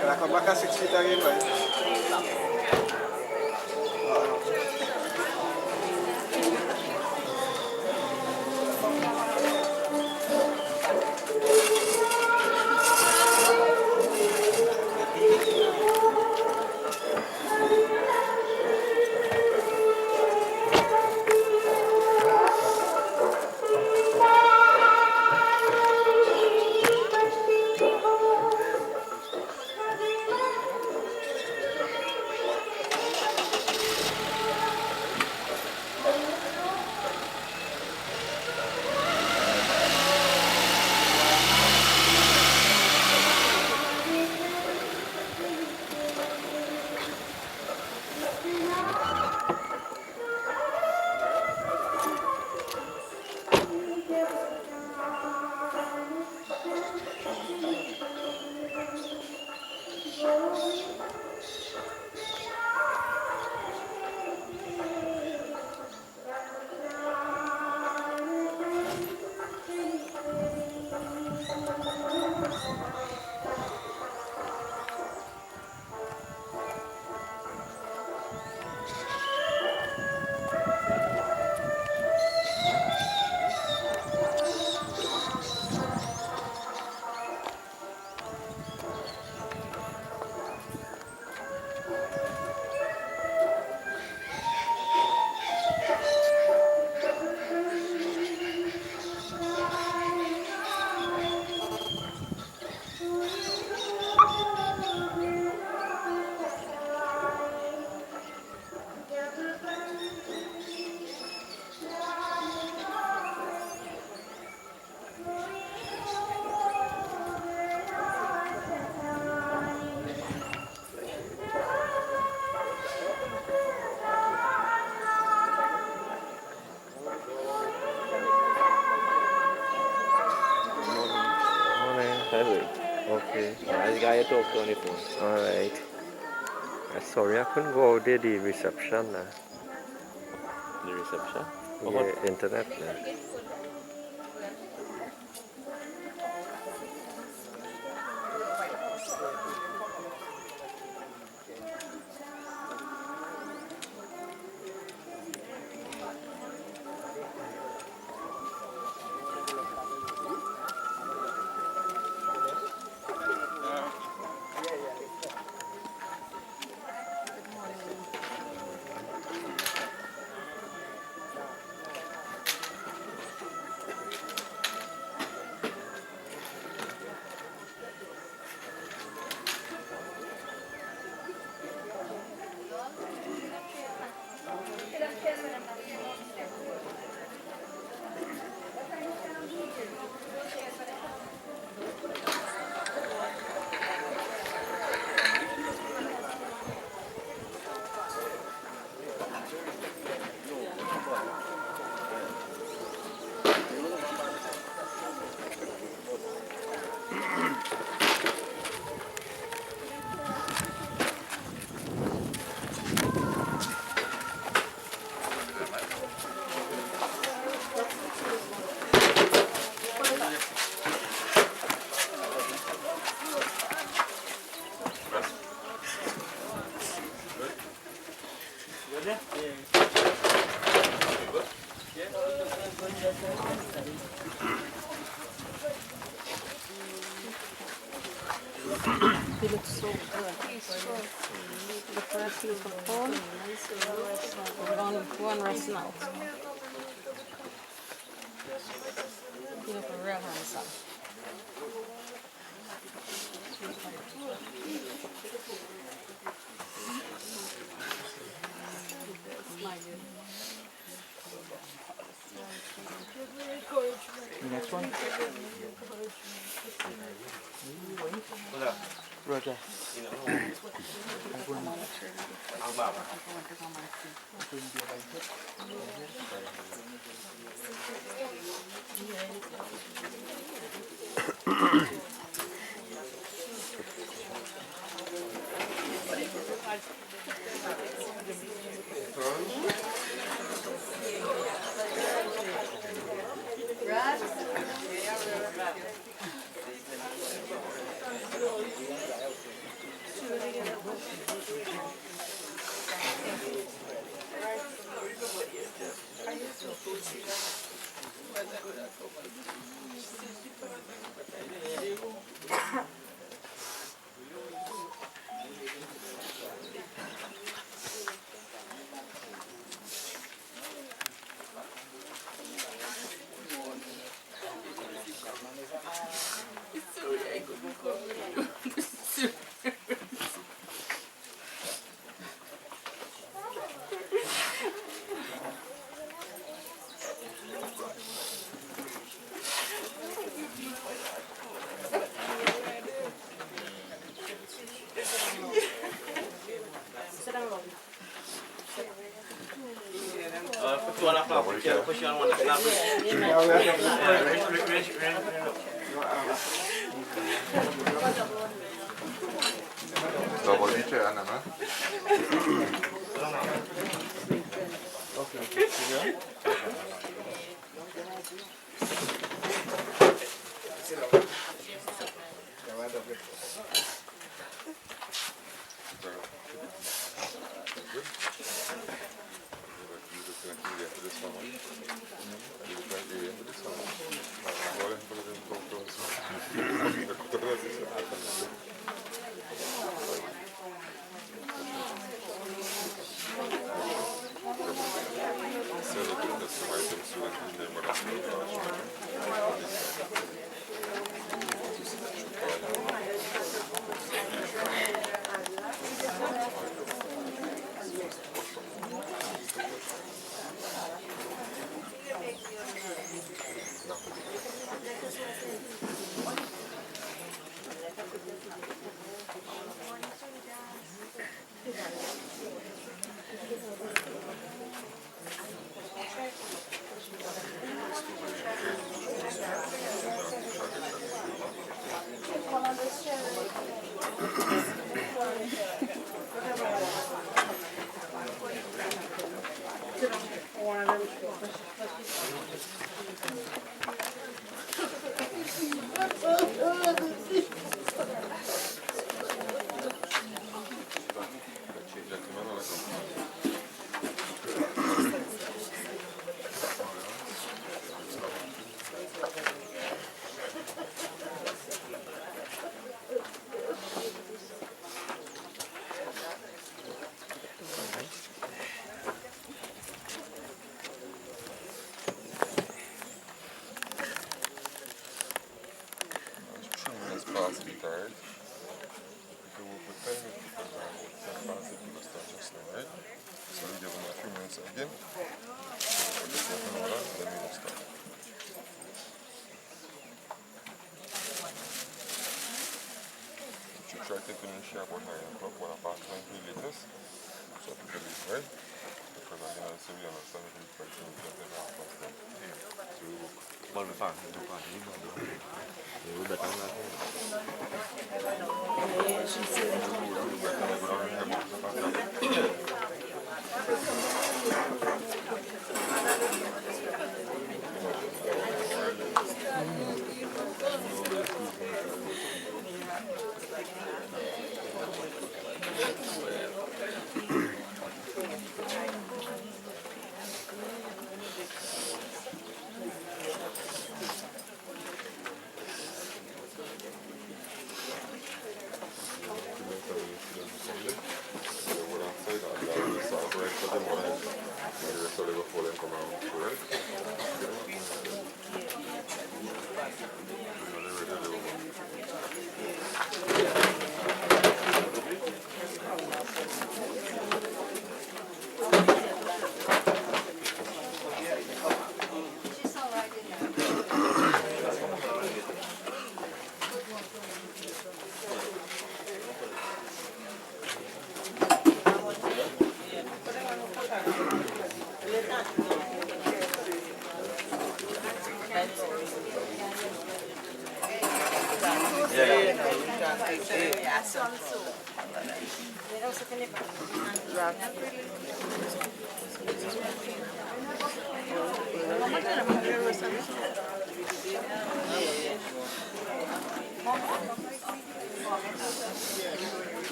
Can I come back at 6 feet again, right? Okay. I got to talk on the phone. Alright. Sorry I couldn't go out there, the reception. The reception? Yeah, internet. He looks so good. The first little phone. One rest now. He looks real handsome. The next one? Roger. Nobody care. Push you on one that Double the chair, Anna, man. Try to finish here about 9 o'clock, 1 o'clock, 20 liters. So I think it's right. Because I can also we understand that it's quite half past 10. So we work. Well, we found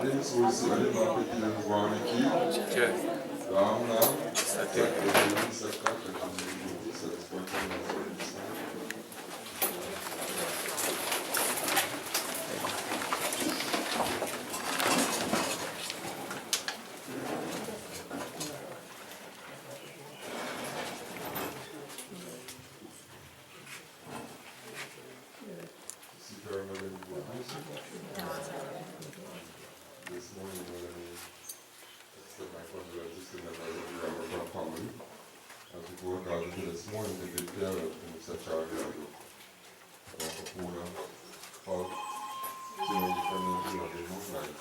Adim Sursi Adim Apeti Bhagwan Ki Jai. Ram Nam Satya. Satya Sakka Kashmiri Saraswati. This morning, let me extend my condolences to members of the Ramroop family. As we go out into this morning, the big care of Mr. Charon Ramroop. Kapuna, Hulk, Jimmy, different names of the movement.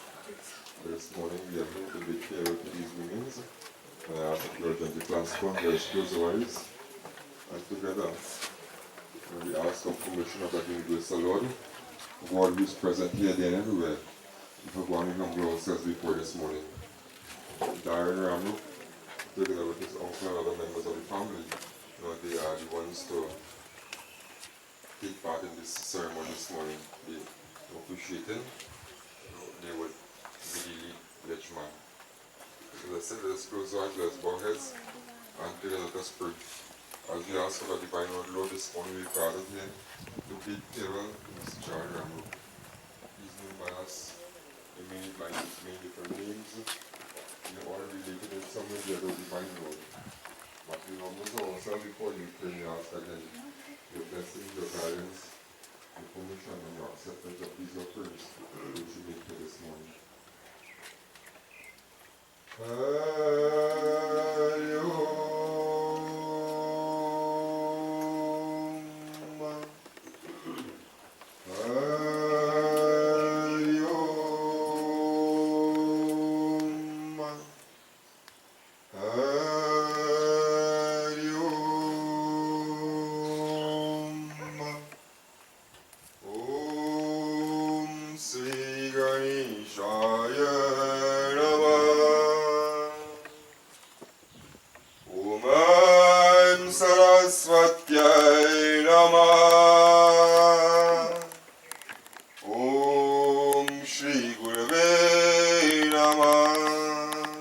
This morning, we are going to big care of these women. And I ask the children to transform their skills wise. And together, we ask for permission of that universal Lord. God who is present here, there, and everywhere. If we're going to humble ourselves before this morning. Charon Ramroop, together with his uncle and other members of the family, they are the ones to take part in this ceremony this morning. They appreciate it. They would really let man. As I said, let us close our eyes, let us bow heads, and together let us pray. As we ask for the divine Lord this morning, we call out here to bid farewell to Mr. Charon Ramroop. He's known by us in many different names. We are all related in some way to the divine Lord. But we humble ourselves before you, pray and ask again your blessings, your guidance, your permission, and your acceptance of these your prayers which you make for this morning. Saraswatyai Namah. Om Shri Gurave Namah.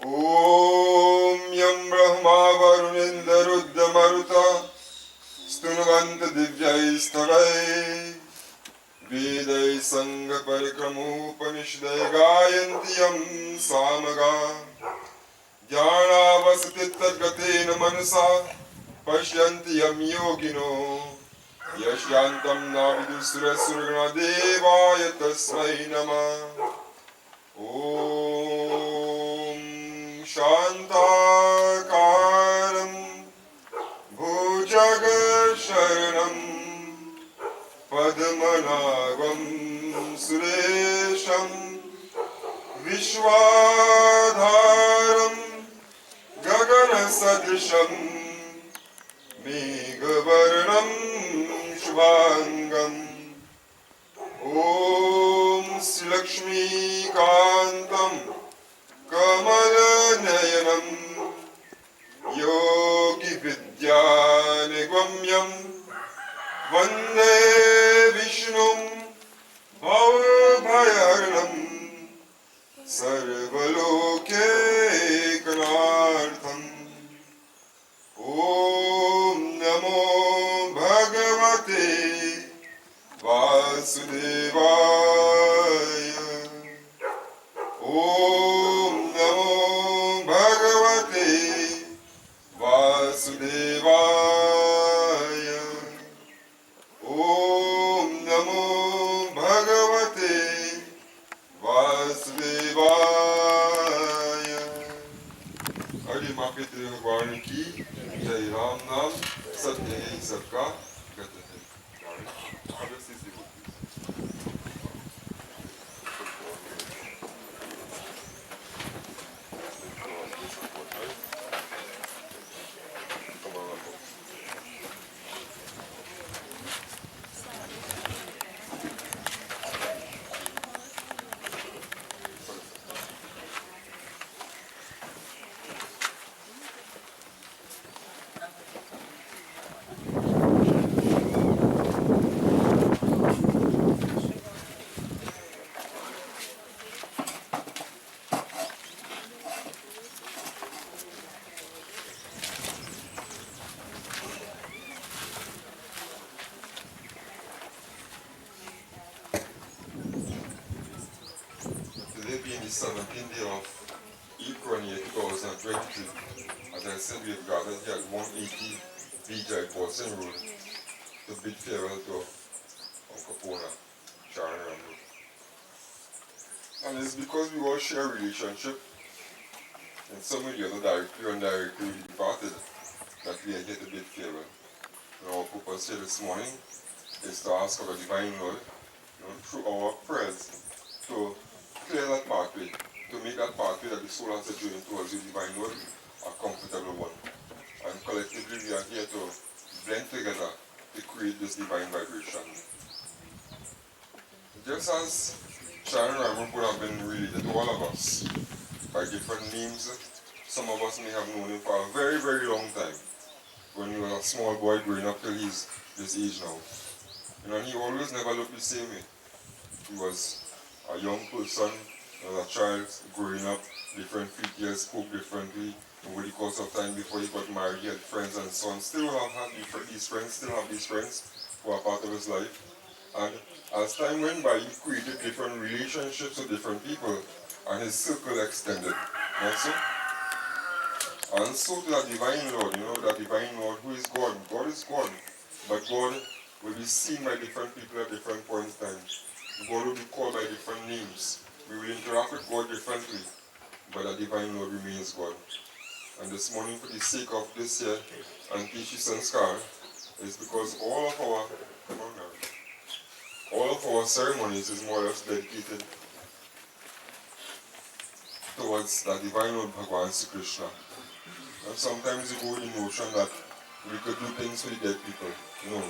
Om Yam Brahma Varunendra Rudra Maruta Stunvanta Divyai Stavai Vedai Sangha Parikramupanishadai Gayanti Yam Samaga Jnanavasati Tadgatena Manasa Pashyanti Yam Yogino Yashyantam Navidu Surasurgana Devaya Tasmai Namah. Om Shantakaram Bhujagasharanam Padmanabam Suresham Vishwadharam Gagana Sadrisham Meghavarnam Shvangam. Om Sri Lakshmi Kantam Kamalanayanam Yogi Vidya Nigwamyam Vande Vishnum Bhavabhayaranam Sarvaloke Kanartham. Om Namo Bhagavate Vasudevaya. Om the 17th day of April 2022. As I said, we have gathered here at 180 BJ Boston Road to bid farewell to Uncle Pona, Charon Ramroop. And it's because we all share a relationship, in some way or the other, directly or indirectly departed, that we are here to bid farewell. And our purpose here this morning is to ask our Divine Lord, through our prayers, to clear that pathway, to make that pathway that the soul has to journey towards the Divine Lord a comfortable one. And collectively we are here to blend together to create this divine vibration. Just as Charon Ramroop would have been related to all of us by different names, some of us may have known him for a very, very long time. When he was a small boy growing up till he's this age now. And he always never looked the same way. He was a young person, as a child, growing up, different features, spoke differently. Over the course of time before he got married, he had friends and so on. Still have these friends who are part of his life. And as time went by, he created different relationships with different people, and his circle extended. And so to that Divine Lord, that Divine Lord who is God. God is God, but God will be seen by different people at different points in time. God will be called by different names. We will interact with God differently, but the Divine Lord remains God. And this morning, for the sake of this year, Antishi Sanskar, is because all of our ceremonies is more or less dedicated towards the Divine Lord Bhagavan Sri Krishna. And sometimes you go with the notion that we could do things for the dead people. No.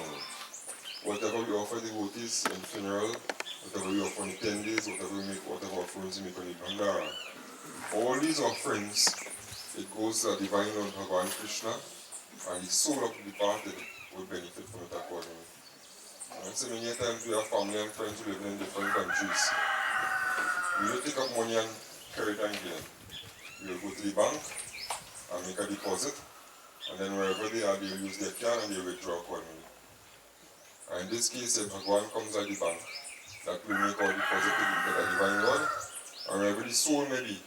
Whatever we offer devotees in funeral, whatever we offer on the 10 days, whatever offerings we make on the Bhandara, all these offerings, it goes to the Divine Lord Bhagavan Krishna, and the soul of the departed will benefit from it accordingly. And so many times we have family and friends who live in different countries. We will take up money and carry it and give them. We will go to the bank and make a deposit, and then wherever they are, they will use their card and they will withdraw accordingly. And in this case, if Bhagavan comes at the bank, that will make our deposit to the Divine Lord, and wherever the soul may be,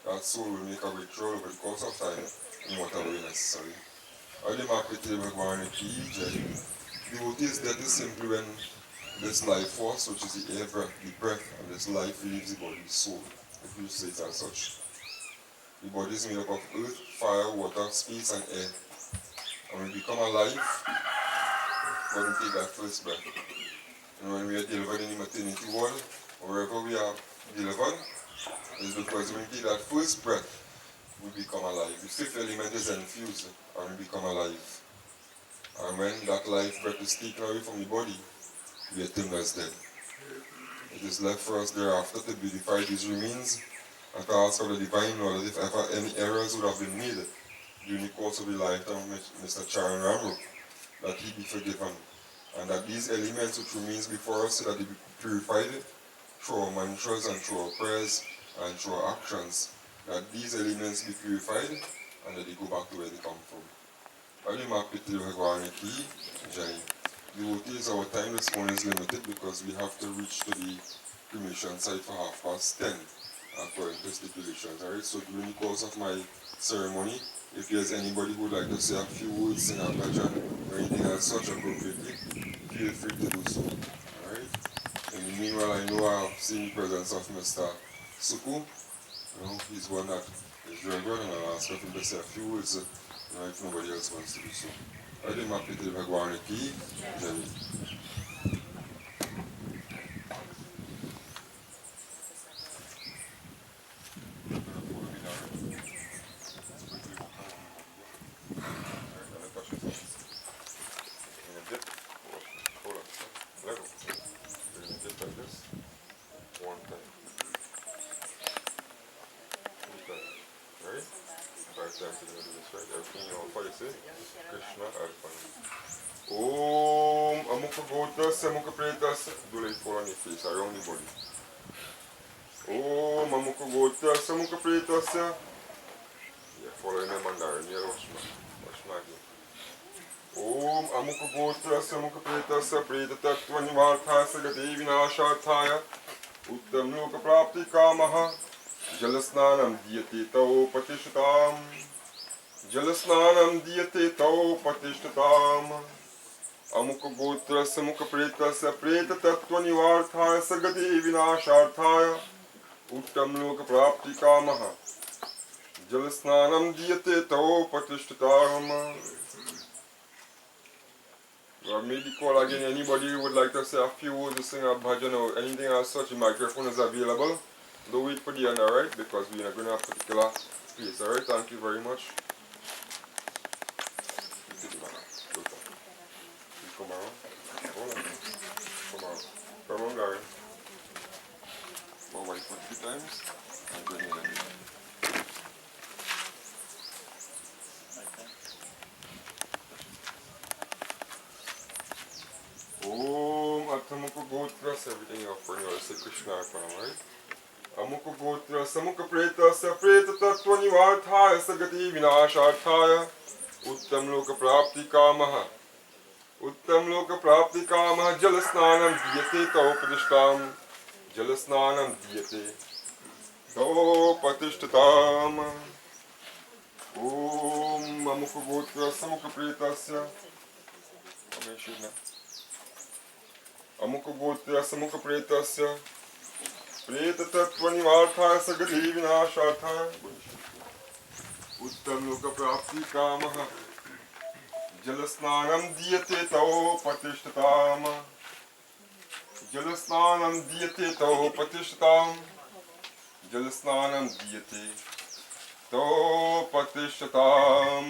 that soul will make a withdrawal over the course of time in whatever way necessary. Adhimakati Bhagavan Ki Jai. Devotees, that is simply when this life force, which is the air breath, the breath, and this life leaves the body, the soul, if you say it as such. The body is made up of earth, fire, water, space, and air. And we become alive when we take that first breath. And when we are delivered in the maternity ward, or wherever we are delivered, is because when we take that first breath, we become alive. The fifth element is infused, and we become alive. And when that life breath is taken away from the body, we are termed as dead. It is left for us thereafter to beautify these remains and to ask of the Divine Lord that if ever any errors would have been made during the course of the lifetime of Mr. Charon Ramroop, that he be forgiven, and that these elements which remains before us, so that they be purified through our mantras and through our prayers and through our actions, that these elements be purified and that they go back to where they come from. Adhimakati Bhagavan Ki Jai. Devotees, our time this morning is limited because we have to reach to the cremation site for 10:30 according to stipulations. Alright, so during the course of my ceremony, if there's anybody who would like to say a few words, sing a bhajan, or anything as such appropriately, feel free to do so. Alright? In the meanwhile, I know I have seen the presence of Mr. Suku. He's one that is very good, and I'll ask him to say a few words if nobody else wants to do so. Adhimakati Bhagavan Ki Jai. Om Amukha Gotas, Amukha Pretas, do it fall on your face, around the body. Om Amukha Gotas, Amukha Pretas, yeah, follow in the Mandarin, yeah, watch my game. Om Amukha Gotas, Amukha Pretas, Preta Tattvani Vartasa, Gadevina Shataya, Uttam Loka Prapti Kamaha, जलस्नानं दीयते तौ प्रतिष्ठिताम् जलस्नानं दीयते तौ प्रतिष्ठिताम् अमुक गोत्रस्य मुख प्रेतस्य प्रेत तत्व निवार्थाय सगति विनाशार्थाय उत्तम लोक प्राप्ति कामः जलस्नानं दीयते तौ प्रतिष्ठिताम्. Maybe call again. Anybody who would like to say a few words to sing a bhajan or anything as such, the microphone is available. Don't wait for the end, alright? Because we are going to have a particular place, alright? Thank you very much. Come around. Hold on. Come around. Come around, Gary. One white for 3 times. And bring it in. Om Athamukha Gotras, everything you offer, you say Krishna Arpanam, right? Amukha Gotras, Amukha Pretasya, Preta Tattva Nivarthaya, Sagati Vinasharthaya, Uttam Loka Prapti Kamaha, Uttam Loka Prapti Kamaha, Jalasnanam Diyate Tau Padishtam, Jalasnanam Diyate Tau Patishtatam. Om Amukha Gotras, Amukha Pretasya, Amukha Gotrasya, Amukha Pretasya, Preta Tattva Nivarthaya Sagati Vinasharthaya, Uttam Loka Prapti Kamaha, Jalasnanam Diyate Tau Patishtatam, Jalasnanam Diyate Tau Patishtatam, Jalasnanam Diyate Tau Patishtatam.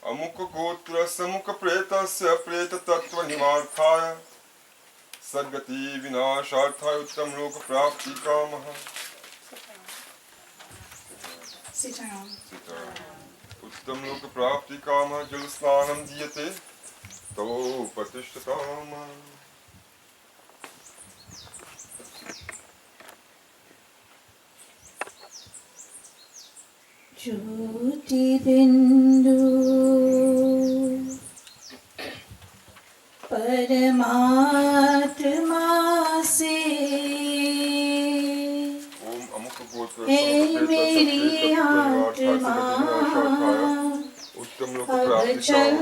Amukha Gotrasya, Amukha Pretasya, Preta Tattva Nivarthaya, Sadgati Vinasharthaya, Uttam Loka Prapti Kamaha. Sitaram. Uttam Loka Prapti Kamaha, Jalasnanam Diyate Tau Patishtatam. Jyoti Bindu Paramatma se Hey meri Atma Abhachal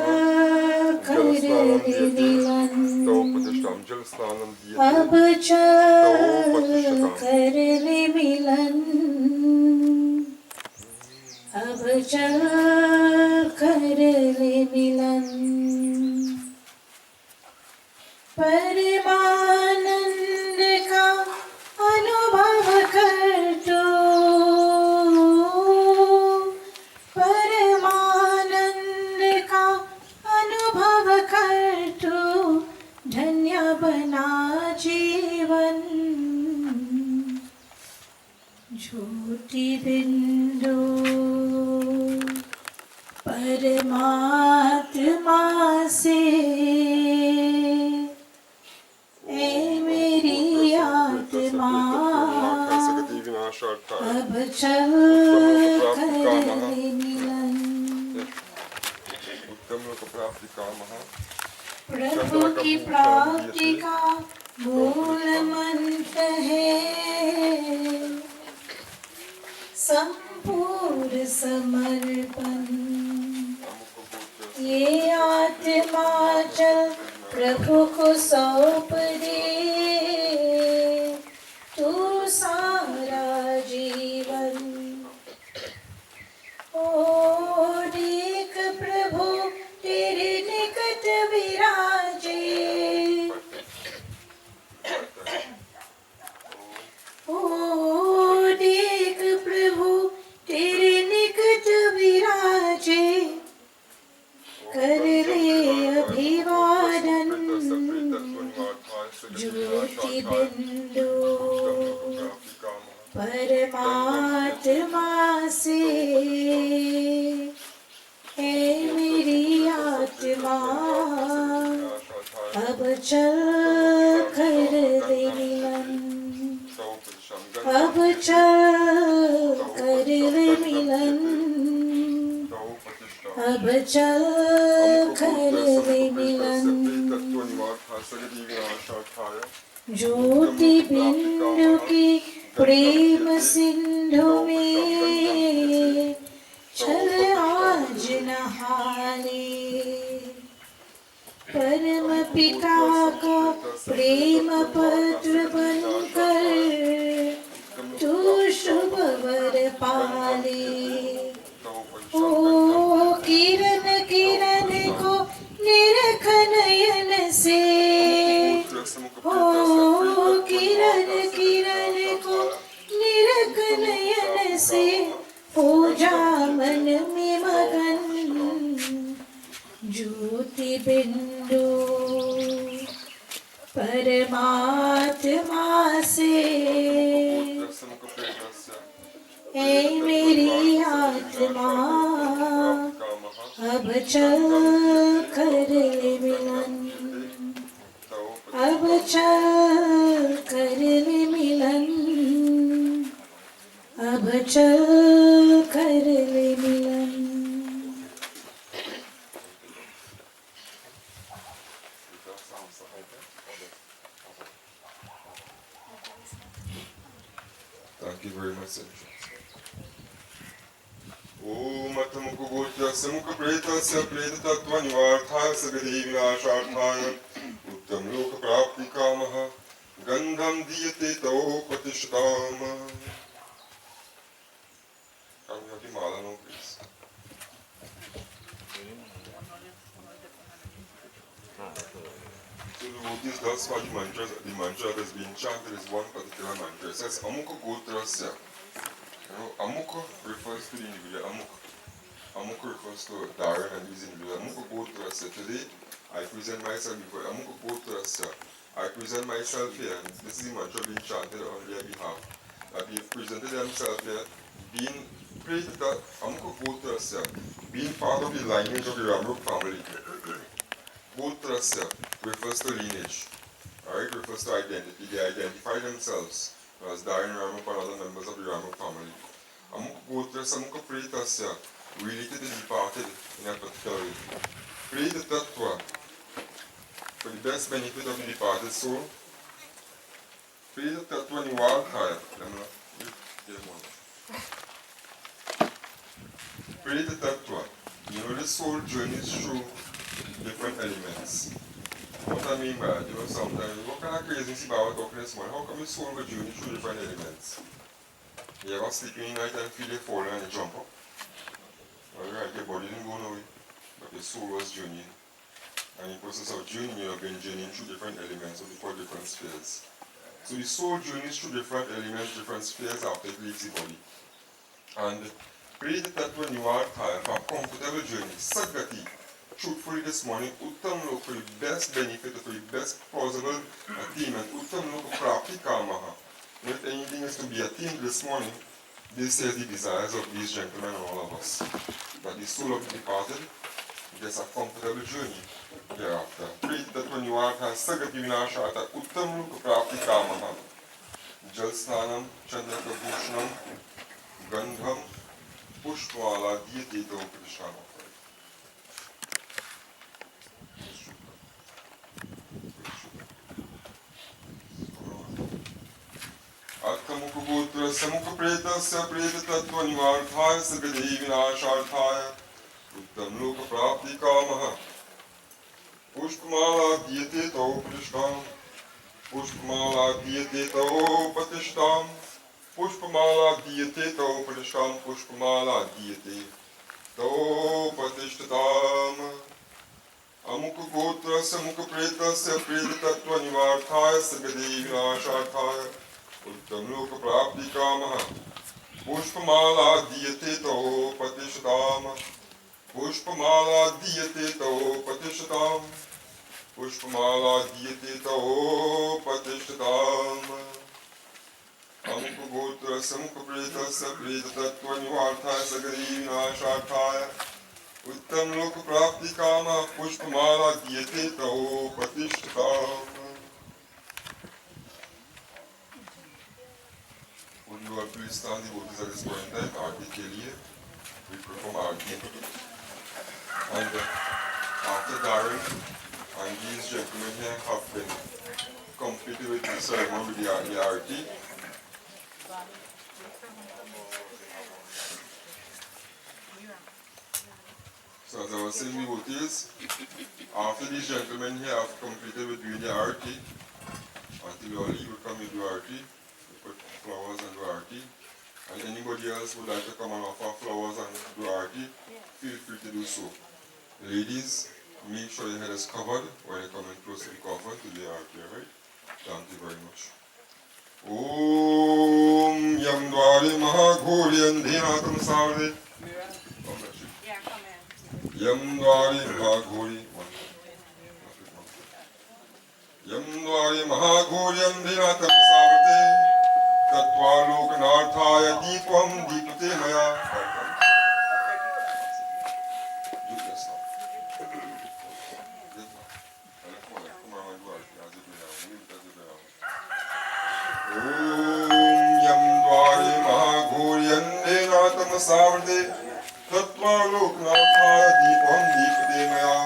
kar milan Abhachal kar milan Abhachal kar milan Paramanand ka anubhav kar tu Paramanand ka anubhav kar tu Dhanya bana jeevan Jyoti Bindu Paramatma se Hey meri Atma Abhachal kar milan Uttam Loka Prapti Kamaha. प्रभु की प्राप्ति का मूल मंत्र है संपूर्ण समर्पण ये आत्मा चल प्रभु को सौंप दे तू सारा जीवन ओ देख प्रभु तेरे निकट विराजे ओ देख प्रभु तेरे निकट विराजे कर ले अभिवादन ज्योति बिंदु परमात्मा से हे मेरी आत्मा अब चल कर दे मिलन अब चल कर दे मिलन अब चल कर दे मिलन ज्योति बिंदु की प्रेम सिंधु में चल आज नहाने, परम पिता का प्रेम पत्र बनकर तू शुभ वर पाले। ओ किरण किरण को निरख नयन से, ओ किरण किरण को निरख नयन से, हो जा मन में मगन ज्योति बिंदु परमात्मा से। ऐ मेरी आत्मा अब चल कर ले मिलन, अब चल कर ले मिलन, अब चल कर ले मिलन। Thank you very much, Sir. Om Atamuku Gotya Samuka Preta Sapreta Tattvanivarthaya Sagadevinaasharthaya Uttam Loka Prapti Kamaha Gandham Diyate Tao Patishtam. Can we have the mala now, please? So the vote is thus far the mantra that has been chanted is one particular mantra. It says Amuka Gotrasya. Amuka refers to the individual. Amuka refers to Darren and his individual. Amuka Gotrasya. Today I present myself before Amuka Gotrasya. I present myself here, and this is the mantra being chanted on their behalf. That they have presented themselves here, being prayed that Amuka Gotrasya, being part of the lineage of the Ramroop family. Gotrasya refers to lineage, alright, refers to identity. They identify themselves as Charon Ramroop and other members of the Ramroop family. Amuka Gotrasya, Amuka Pretasya, related to the departed in a particular way. Pray the Tattva for the best benefit of the departed soul. Pray the Tattva Nivarthaya. Pray the Tattva. You know, the soul journeys through different elements. What I mean by that, you know, sometimes, what kind of crazy thing about talking this morning? How come your soul will journey through different elements? You ever sleep in the night and feel you falling and you jump up? Alright, your body didn't go nowhere, but your soul was journeying. And in the process of journeying, you have been journeying through different elements of the 4 different spheres. So the soul journeys through different elements, different spheres after it leaves the body. And pray that when you are tired, for a comfortable journey, Sagati, truthfully this morning, Uttam Lok for the best benefit, for the best possible attainment, Uttam Lok Prapti Kamaha. If anything is to be attained this morning, this is the desires of these gentlemen and all of us. That the soul of the departed gets a comfortable journey thereafter. Pray that when you are tired, Sagati Vinashata, Uttam Lok Prapti Kamaha. Jalsnanam, Chandaka Bhushanam, Gandham, Pushpala, Diyateta Upadishana. Atamuka Gotra Samuka Pretasya Preta Tattva Nivarthaya Sagadevinaasharthaya Uttam Loka Prapti Kamaha Pushpamala Diyateta Upadishtam Pushpamala Diyateta Upadishtam Pushpamala Diyateta Upadishtam Pushpamala Diyateta Upadishtam Amuka Gotra Samuka Pretasya Preta Tattva Nivarthaya Sagadevinaasharthaya Uttam Loka Prapti Kamaha Pushpamala Diyateta Patishtam Pushpamala Diyateta Patishtam Pushpamala Diyateta Patishtam Amuka Gotra Samuka Pretasya Preta Tattva Nivarthaya Sagadevinaasharthaya Uttam Loka Prapti Kamaha Pushpamala Diyateta Patishtam. Would you all please stand the voters at this point in time? Aarti ke liye. We perform Aarti. And after Darren and these gentlemen here have been completed with the ceremony with the Aarti, So as I was saying, the hotels, after these gentlemen here have completed with doing the arati, until you all leave, you come and do arati, you put flowers and do arati. And anybody else would like to come and offer flowers and do arati, feel free to do so. Ladies, make sure your head is covered when you come in close to the coffin to the arati, alright? Thank you very much. Om Yam Dwari Mahagori and Dinatam Sarve. Yamdwari Mahagori Yamdwari Mahagori Andinatam Savate Tatvalukanarthaya Deepam Deepate Maya. Om Yamdwari Mahagori Andinatam Savate Tatvalukanarthaya Deepam Deepate Maya.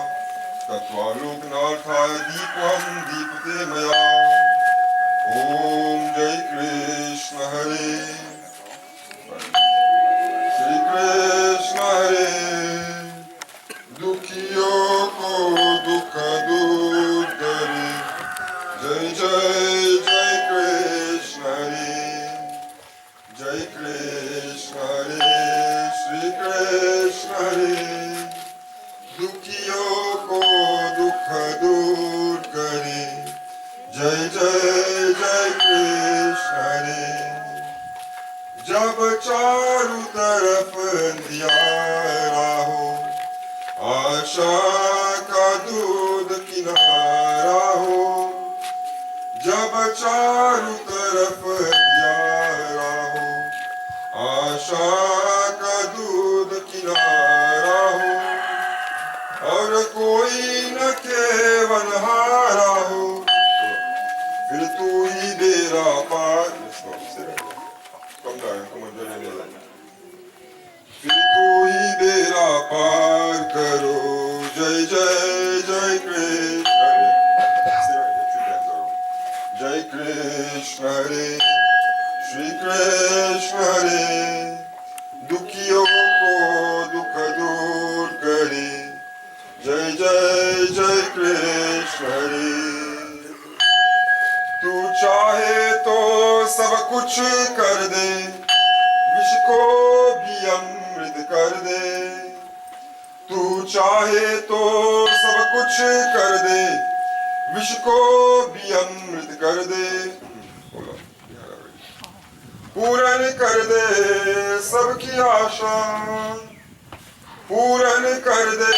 Tatvalukanarthaya Deepam Deepate Maya. Om Jai Krishna Hare. Shri Krishna Hare. Dukhiyo ko dukha dur kare. Jai Jai Jai Krishna Hare. Jai Krishna Hare. Shri Krishna Hare. Dukhiyo ko dukha dur kare. Jai Jai Jai Krishna Hare. जब चारू तरफ अंधियारा हो, आशा का दूध किनारा हो। जब चारू तरफ अंधियारा हो, आशा का दूध किनारा हो। और कोई न केवनहारा हो, फिर तू ही बेड़ा पार। Come down, come on, join in. फिर तू ही बेड़ा पार करो। जय जय जय कृष्ण हरे। जय कृष्ण हरे। श्री कृष्ण हरे। दुखियों को दुख दूर करे। जय जय जय कृष्ण हरे। तू चाहे तो सब कुछ कर दे, विष को भी अमृत कर दे। तू चाहे तो सब कुछ कर दे, विष को भी अमृत कर दे। पूर्ण कर दे सबकी आशा, पूर्ण कर दे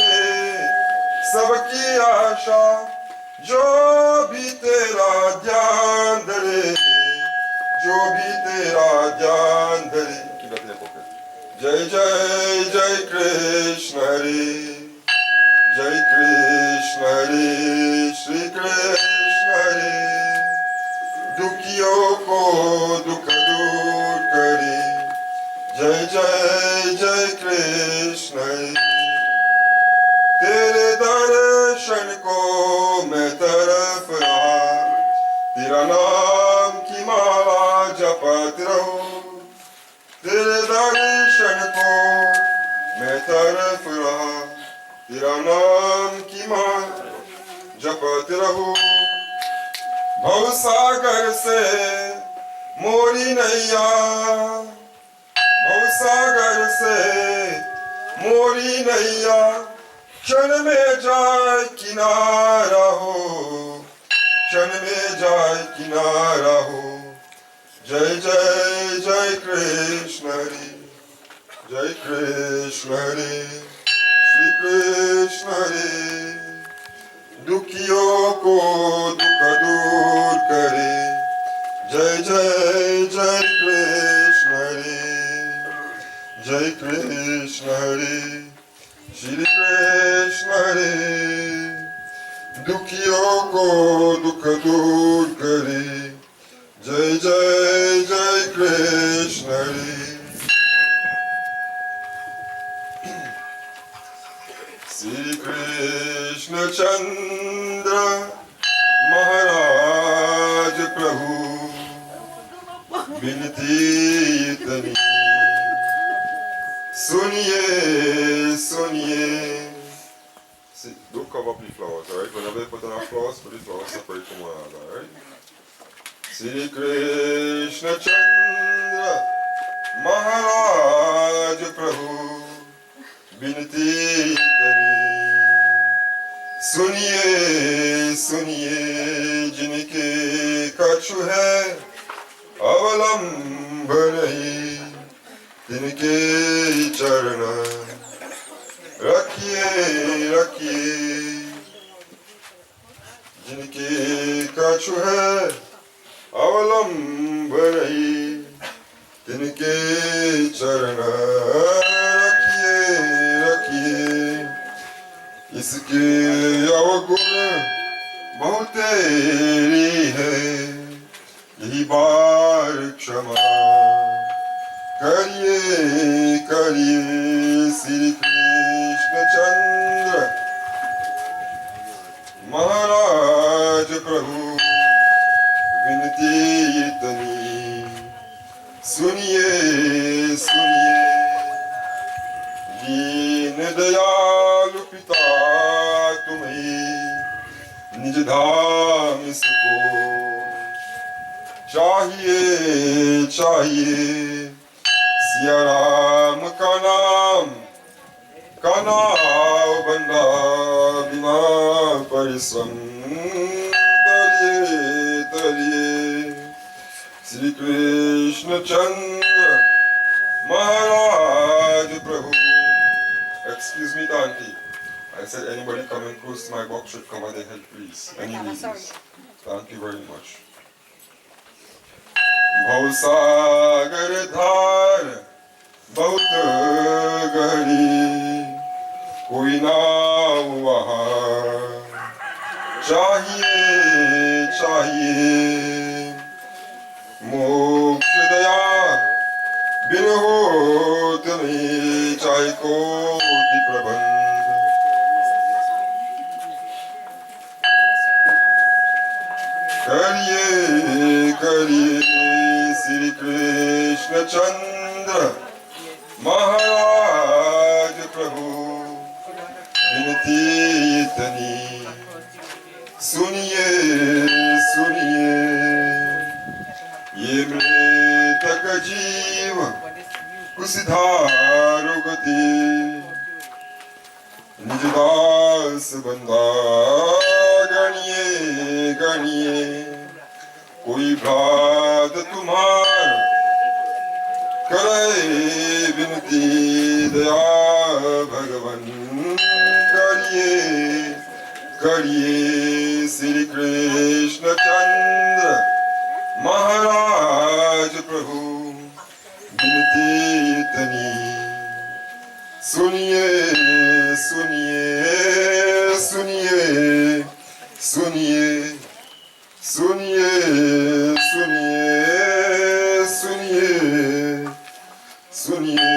सबकी आशा। जो भी तेरा ध्यान धरे, जो भी तेरा ध्यान धरे। जय जय जय कृष्ण हरे। जय कृष्ण हरे। श्री कृष्ण हरे। दुखियों को दुख दूर करे। जय जय जय कृष्ण हरे। तेरे दर्शन को मैं तरफ रहा, तेरा नाम की माला जपत रहूं। तेरे दर्शन को मैं तरफ रहा, तेरा नाम की माला जपत रहूं। भवसागर से मोरी नैया, भवसागर से मोरी नैया। क्षण में जाए किनारा हो, क्षण में जाए किनारा हो। जय जय जय कृष्ण हरे। जय कृष्ण हरे। श्री कृष्ण हरे। दुखियों को दुख दूर करे। जय जय जय कृष्ण हरे। जय कृष्ण हरे। श्री कृष्ण हरे। दुखियों को दुख दूर करे। जय जय जय कृष्ण हरे। श्री कृष्ण चंद्र महाराज प्रभु बिनती इतनी सुनिए सुनिए. See, don't cover up the flowers, alright? Whenever you put on our flowers, put the flowers separate from one another, alright? Sri Krishna Chandra Maharaj Prabhu Binti Tani Suniye Suniye Jinke Kachu hai Avalamban nahi Tinke Charana Rakhiye Rakhiye Jinke Kachu hai अवलंबन ही तिनके चरण रखिए रखिए. इसके अवगुण बहुत तेरी है यही बार क्षमा करिए करिए. श्री कृष्ण चंद्र महाराज प्रभु विनती इतनी सुनिए सुनिए. दीन दयालु पिता तुम्हें निज धाम इसको चाहिए चाहिए. सिया राम का नाम बंदा बिना परिश्रम Sri Krishna Chandra Maharaj Prabhu. Excuse me, Tanti. I said anybody coming close to my box should come at the head, please. Any ladies. Thank you very much. Bhausagar dhar bahut gahri koi naav wahan chahiye chahiye. मोक्ष दया बिन होत नहीं चाहे कोटि प्रबंध. करिए करिए. श्री कृष्ण चंद्र महाराज प्रभु विनती इतनी सुनिए सुनिए. ये मृतक जीव कुसिधारो गति निज दास बंदा गणिए गणिए. कोई भ्रात तुम्हार करे विनती दया भगवन करिए करिए. श्री कृष्ण चंद्र महाराज प्रभु विनती इतनी सुनिए सुनिए सुनिए सुनिए सुनिए सुनिए सुनिए सुनिए.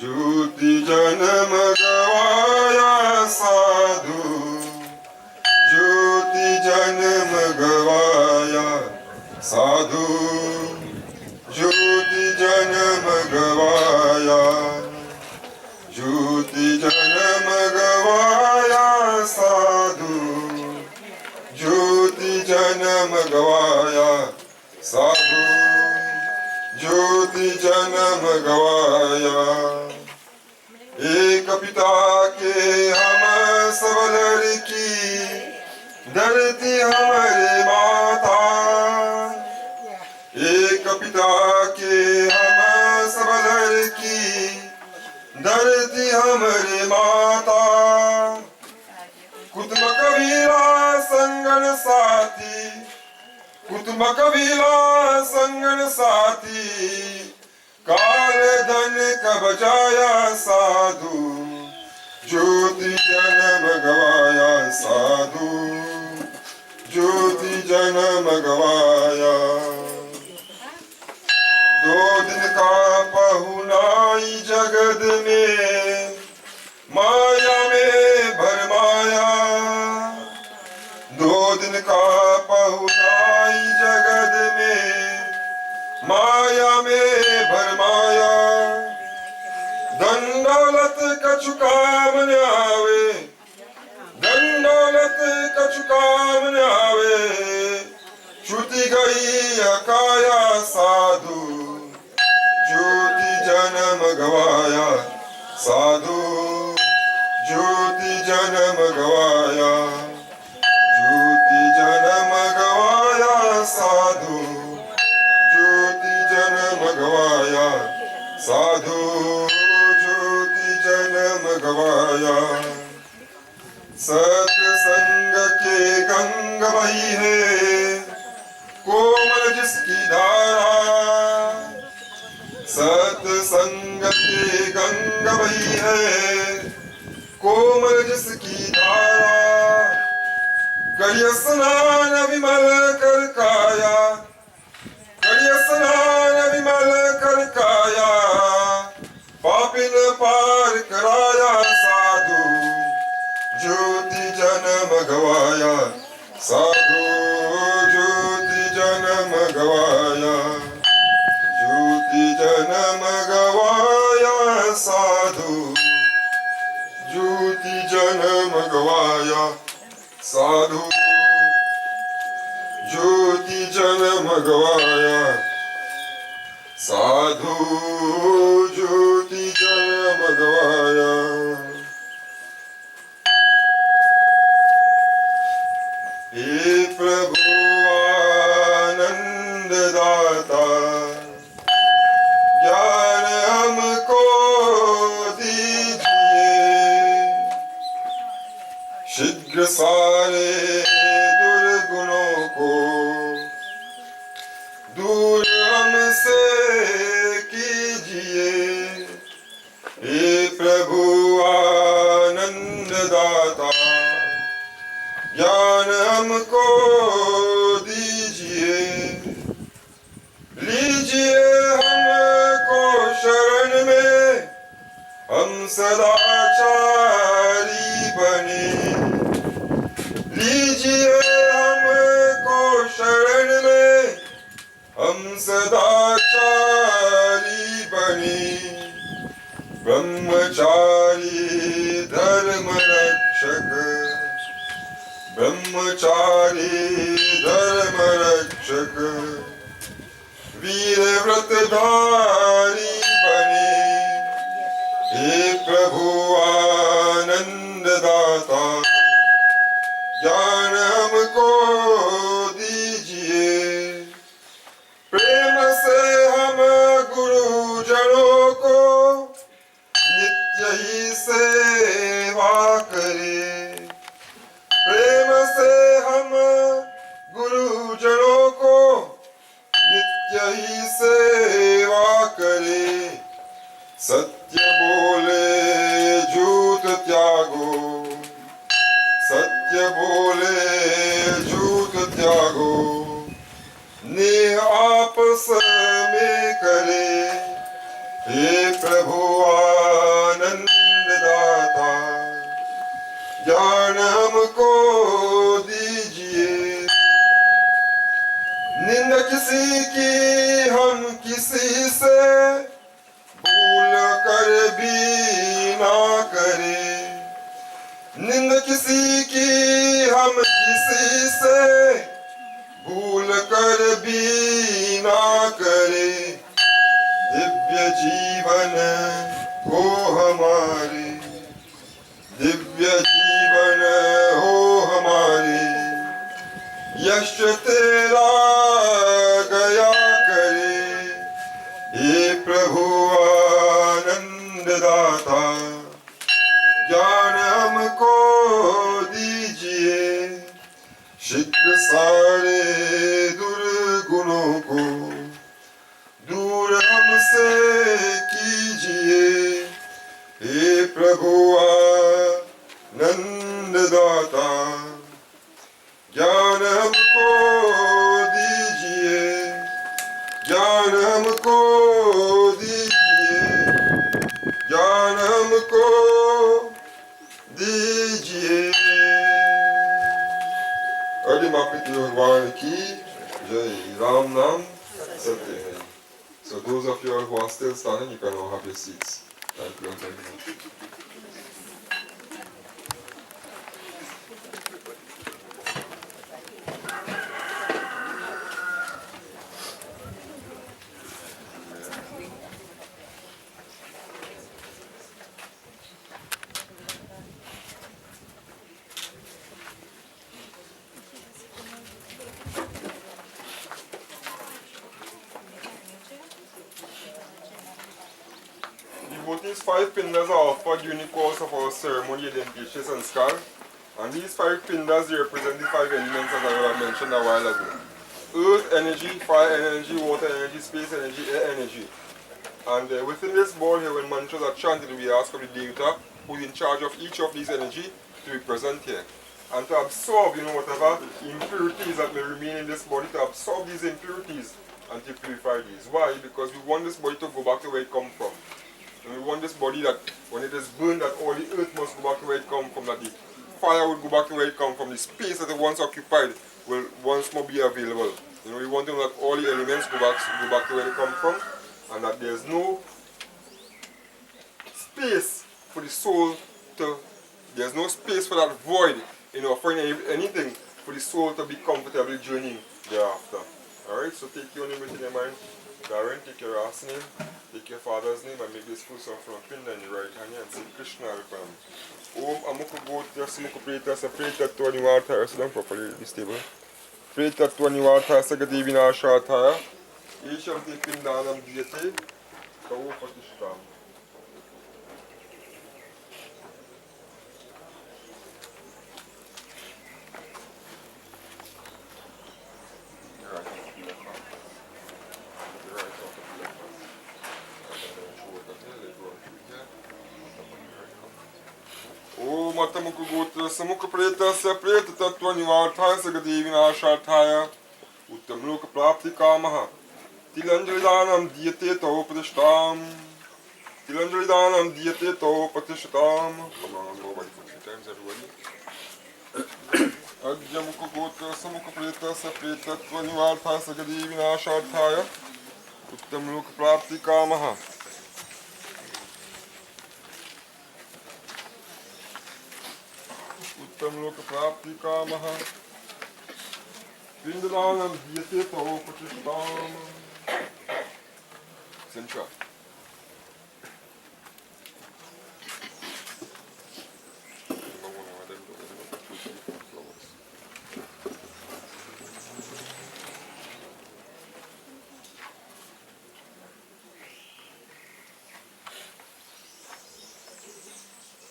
ज्योति जन्म गवाया साधु ज्योति जन्म गवाया साधु ज्योति जन्म गवाया ज्योति जन्म गवाया साधु ज्योति जन्म गवाया साधु ज्योति जन्म गवाया. एक पिता के हम सब लड़की धरती हमारे माता. एक पिता के हम सब लड़की धरती हमारे माता. कुतुब कबीरा संगन साथी कुतुब कबीरा संगन साथी. काल धन का बचाया साधु ज्योति जन्म गवाया साधु ज्योति जन्म गवाया. 2 दिन का पहुनाई जगत में माया में भरमाया. 2 दिन का पहुनाई माया में भरमाया धन दौलत कछु काम न आवे धन दौलत कछु काम न आवे छूटी गई अकाया साधु ज्योति जन्म गवाया साधु ज्योति जन्म गवाया ज्योति जन्म गवाया साधु ज्योति जन्म गवाया साधु ज्योति जन्म गवाया सत्संग के गंग बही है कोमल जिसकी धारा सत्संग के गंग बही है कोमल जिसकी धारा करिय स्नान विमल कर काया करिय स्नान विमल कर काया पापिन पार कराया साधु ज्योति जन्म गवाया साधु ज्योति जन्म गवाया ज्योति जन्म गवाया साधु ज्योति जन्म गवाया साधु ज्योति जन्म गवाया साधु ज्योति जन्म गवाया हे प्रभु आनंद दाता ज्ञान हमको दीजिए शीघ्र सारे दुर्गुणों को दूर हमसे कीजिए हे प्रभु आनंद दाता ज्ञान हमको दीजिए लीजिए हमको शरण में हम सदाचारी बने लीजिए हमको शरण में हम सदाचारी बने ब्रह्मचारी धर्म रक्षक ब्रह्मचारी धर्म रक्षक वीर व्रतधारी बने हे प्रभु आनंद दाता ज्ञान हमको दीजिए प्रेम से हम गुरुजनों को नित्य ही सेवा करें प्रेम से हम गुरुजनों को नित्य ही सेवा करें सत्य बोले झूठ त्यागो सत्य बोले झूठ त्यागो नेह आपस में करे हे प्रभु आनंद दाता ज्ञान हमको दीजिए निंदा किसी की हम किसी से भूल कर भी ना करें निंदा किसी की हम किसी से भूल कर भी ना करें दिव्य जीवन हो हमारे दिव्य जीवन हो हमारे यश तेरा गया करे हे प्रभु आनंद दाता ज्ञान हमको दीजिए शीघ्र सारे दुर्गुणों को दूर हमसे कीजिए हे प्रभु आनंद दाता ज्ञान हमको दीजिए ज्ञान हमको दीजिए ज्ञान हमको दीजिए अरे माँ पिता भगवान की जय राम नाम सत्य है। So those of you all who are still standing, you can now have your seats. Thank you very much. Both these 5 pindars are offered during the course of our ceremony, identification and skull. And these 5 pindars represent the 5 elements as I mentioned a while ago. Earth energy, fire energy, water energy, space energy, air energy. And within this ball here, when mantras are chanted, we ask of the Devata who is in charge of each of these energy to be present here. And to absorb, whatever impurities that may remain in this body, to absorb these impurities and to purify these. Why? Because we want this body to go back to where it comes from. And we want this body that when it is burned, that all the earth must go back to where it comes from, that the fire will go back to where it comes from, the space that it once occupied will once more be available. We want to know that all the elements go back to where they come from, and that there's no space for the soul there's no space for that void in offering anything for the soul to be comfortably journeying thereafter. Alright, so take your name within your mind. Darren, take your last name, take your father's name, and make this full song from a pin in your right hand and say Krishna Arupam. Om Amuku Gotra Samuku Preta Sapreta Twani Water, sit down properly, be stable. Preta Twani Water Sagadivina Shataya, Isham Tipindanam Diate, Kawu Patishtam. Om Matamuku Gotra Samuku Preta Sapreta Tatwani Water Sagadivina Shataya, Uttamloka Prapti Kamaha. Tilanjalidanam Diate Tau Patishtam. Tilanjalidanam Diate Tau Patishtam. Come on, nobody for 3 times, everybody. Adyamuku Gotra Samuku Preta Sapreta Tatwani Water Sagadivina Shataya, Uttamloka Prapti Kamaha. Uttamloka Prapti Kamaha. Vindalanam Diate Tau Patishtam. Sencha.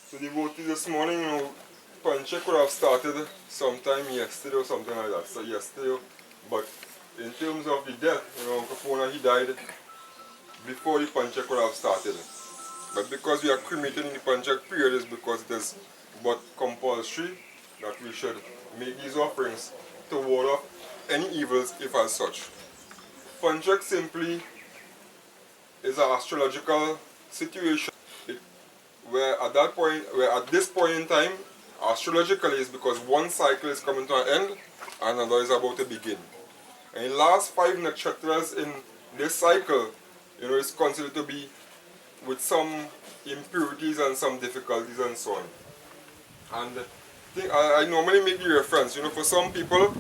So the devotees this morning, Pancha could have started sometime yesterday or something like that. So yesterday, but in terms of the death, Uncle Pona, he died before the Pancha could have started. But because we are cremated in the Pancha period, is because it is but compulsory that we should make these offerings to ward off any evils if as such. Panchak simply is an astrological situation where at this point in time, astrologically is because one cycle is coming to an end and another is about to begin. And the last 5 nakshatras in this cycle, is considered to be with some impurities and some difficulties and so on. And I normally make the reference, for some people,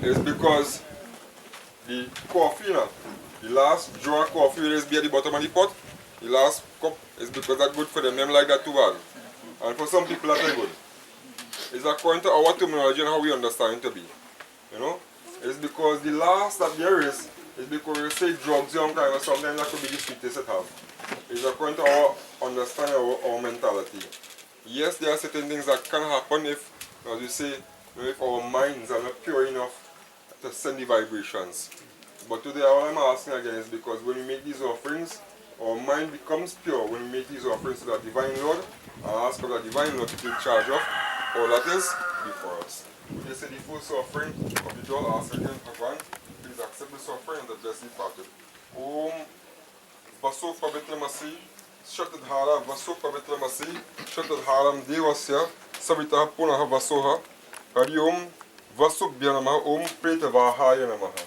it's because the coffee, the last draw of coffee will be at the bottom of the pot, the last cup is because that's good for them. Them like that too bad. And for some people that's good. It's according to our terminology and how we understand it to be. It's because the last that there is because we say drugs or something that could be the sweetest it have. It's according to our understanding, our mentality. Yes, there are certain things that can happen if, as we say, if our minds are not pure enough to send the vibrations. But today all I'm asking again is because when we make these offerings, our mind becomes pure when we make these offerings to the Divine Lord, and ask for the Divine Lord to take charge of all that is before us. Would you say the first offering of the doll, ask again, Bhagwan, please accept this offering and the blessing parted. Om Vaso Pavitramasi, Shatadhara Vaso Pavitramasi, Shatadharam Devasya, Savitaha Punaha Vasoha, Hari Om Vasubhya Namaha, Om Preta Vahaya Namaha.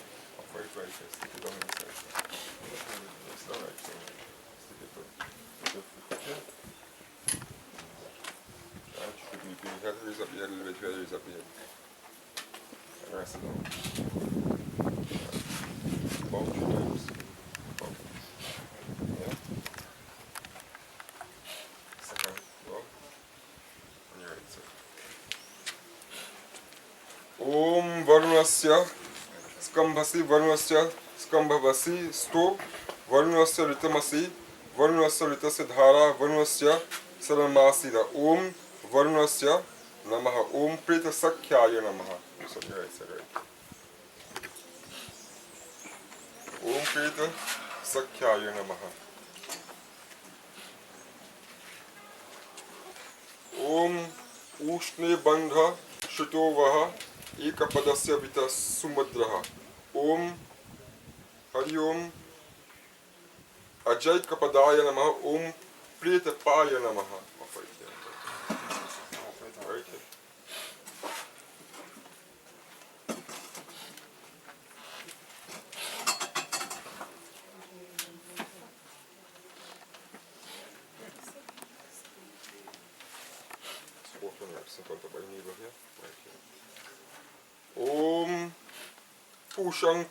You have to raise up your head a little bit, you have to raise up your head. And rest it down. Bow 3 times. Bow. Yeah. Second bow. On your right side. Om Varunasya Skambhasi Varunasya Skambhavasi Sto Varunasya Ritamasi Varunasya Ritasidhara Varunasya Saramasida Om Varunasya Namaha Om Preta Sakhyaya Namaha. So your right side, right. Om Preta Sakhyaya Namaha. Om Ushne Bandha Shutovaha Ekapadasya Vita Sumadraha. Om Hari Om Ajay Kapadaya Namaha. Om Preta Paya Namaha. Right here. Open reps in front of my neighbor here. Right here. Om Pushang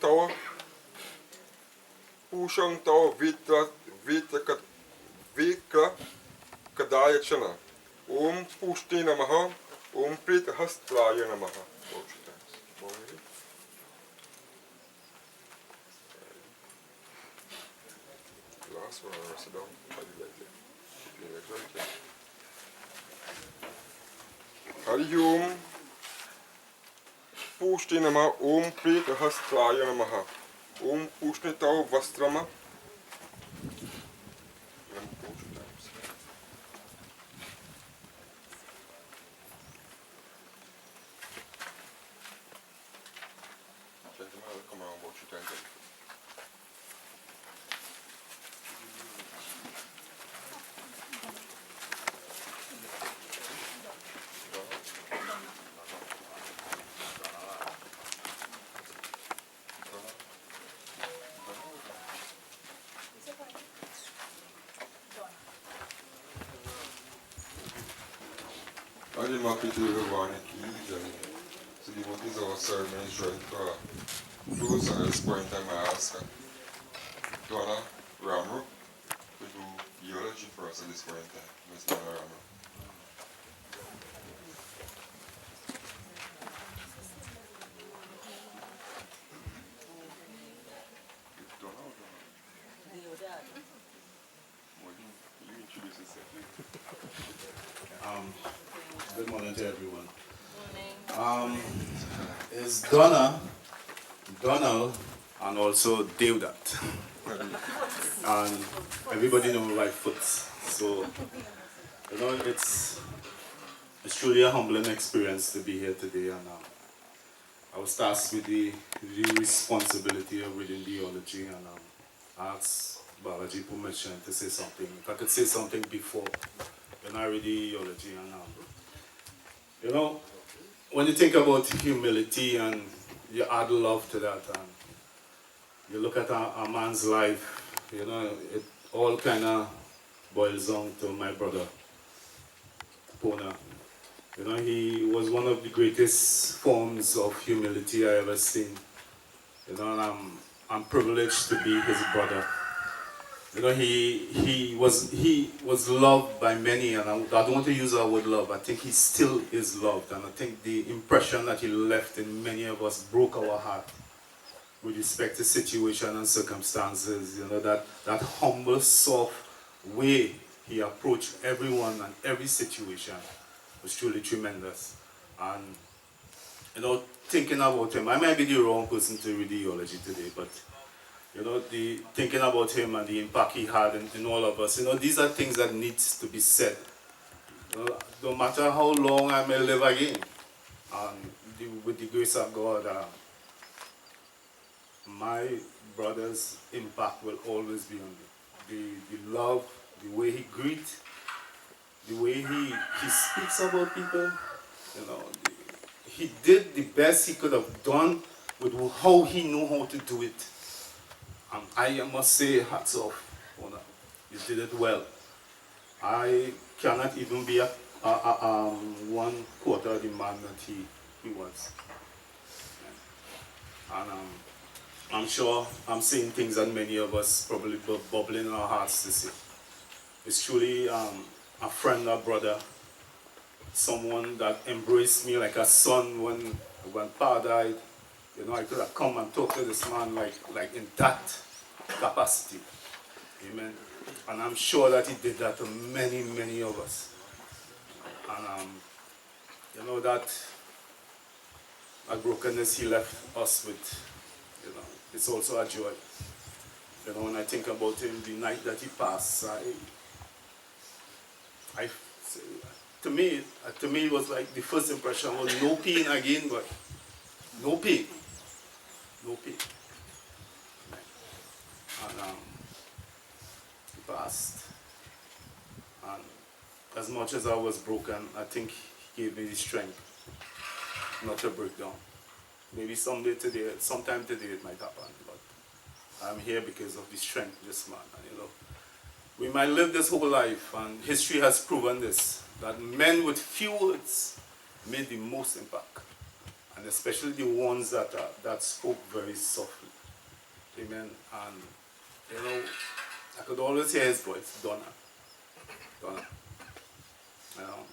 Tao Vitra Kadaya Chana. Om Pushti Namaha. Om Preta Hastraya Namaha. Bow 3 times. Bow here. Last one, rest it down. Body lightly. Keep your legs right here. Hari Om Pushti Namaha. Om Preta Hastraya Namaha. Om Pushti Tao Vastrama. And bow 3 times. Gentlemen, I'll come around bow 3 times. I didn't want to do one keys and so the book is our ceremony is right for those at this point in time I ask Charon Ramroop to do geology for us at this point in time. Ms. Charon Ramroop. You introduce yourself. Good morning to everyone. Morning. Is Donna, Donald, and also Devdat. And everybody knows my foot. So, you know, it's truly a humbling experience to be here today. And I was tasked with the responsibility of reading biology and asked biology permission to say something. If I could say something before, when I read biology and you know, when you think about humility and you add love to that and you look at a man's life, you know, it all kind of boils down to my brother, Pona. You know, he was one of the greatest forms of humility I ever seen. You know, and I'm privileged to be his brother. You know, he was loved by many, and I don't want to use that word love. I think he still is loved, and I think the impression that he left in many of us broke our heart with respect to situation and circumstances. You know, that humble, soft way he approached everyone and every situation was truly tremendous. And you know, thinking about him, I might be the wrong person to read theology today, but you know, thinking about him and the impact he had in all of us, you know, these are things that needs to be said. You know, no matter how long I may live again, with the grace of God, my brother's impact will always be on me. The love, the way he greets, the way he speaks about people, you know, he did the best he could have done with how he knew how to do it. I must say, hats off, Ona. You did it well. I cannot even be a one quarter of the man that he was. And I'm sure I'm seeing things that many of us probably bubbling in our hearts to see. It's truly a friend, a brother, someone that embraced me like a son when Pa died. You know, I could have come and talked to this man like in that capacity. Amen. And I'm sure that he did that to many, many of us. And you know that brokenness he left us with, you know, it's also a joy. You know, when I think about him, the night that he passed, to me it was like the first impression was no pain again, but no pain. No pain. And he passed. And as much as I was broken, I think he gave me the strength not to break down. Maybe sometime today it might happen, but I'm here because of the strength of this man. And, you know, we might live this whole life, and history has proven this, that men with few words made the most impact, and especially the ones that spoke very softly. Amen. And you know, I could always hear his voice, Donna. You know,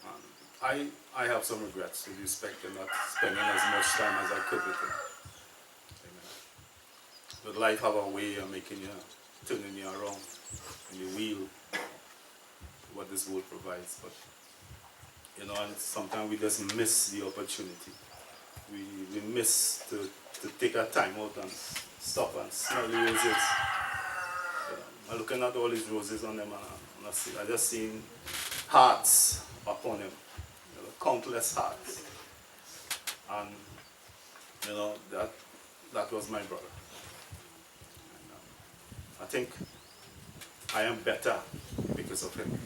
and I have some regrets with respect to not spending as much time as I could with him. Amen. But life have a way of making you, turning you around in the wheel, what this world provides. But you know, and sometimes we just miss the opportunity. We miss to take our time out and stop and smell the roses. You know, I'm looking at all these roses on them, and I just seen hearts upon him, you know, countless hearts. And you know, that was my brother. And, I think I am better because of him.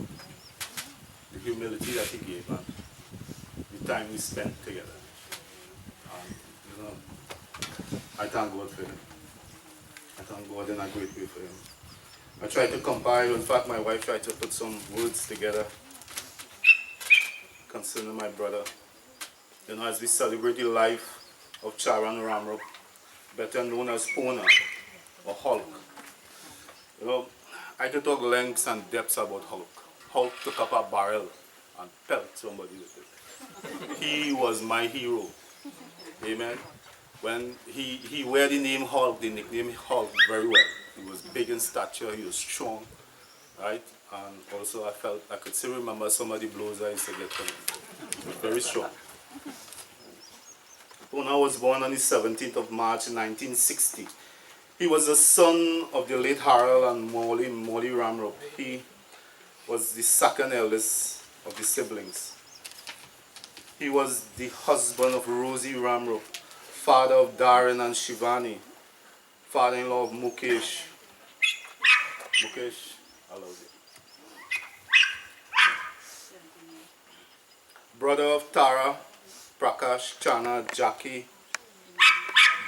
The humility that he gave and the time we spent together. And, you know, I thank God for him. I thank God in a great way for him. I tried to compile, in fact my wife tried to put some words together concerning my brother. You know, as we celebrate the life of Charon Ramroop, better known as Pona or Hulk. You know, I could talk lengths and depths about Hulk. Hulk took up a barrel and pelted somebody with it. He was my hero. Amen. When he wear the name Hulk, they nicknamed Hulk very well. He was big in stature, he was strong, right? And also I could still remember some of the blows I used to get from him. He was very strong. When I was born on the 17th of March 1960, he was the son of the late Harold and Molly Ramroop. He was the second eldest of the siblings. He was the husband of Rosie Ramroop, father of Darren and Shivani, father-in-law of Mukesh. Mukesh, I love you. Brother of Tara, Prakash, Chana, Jackie,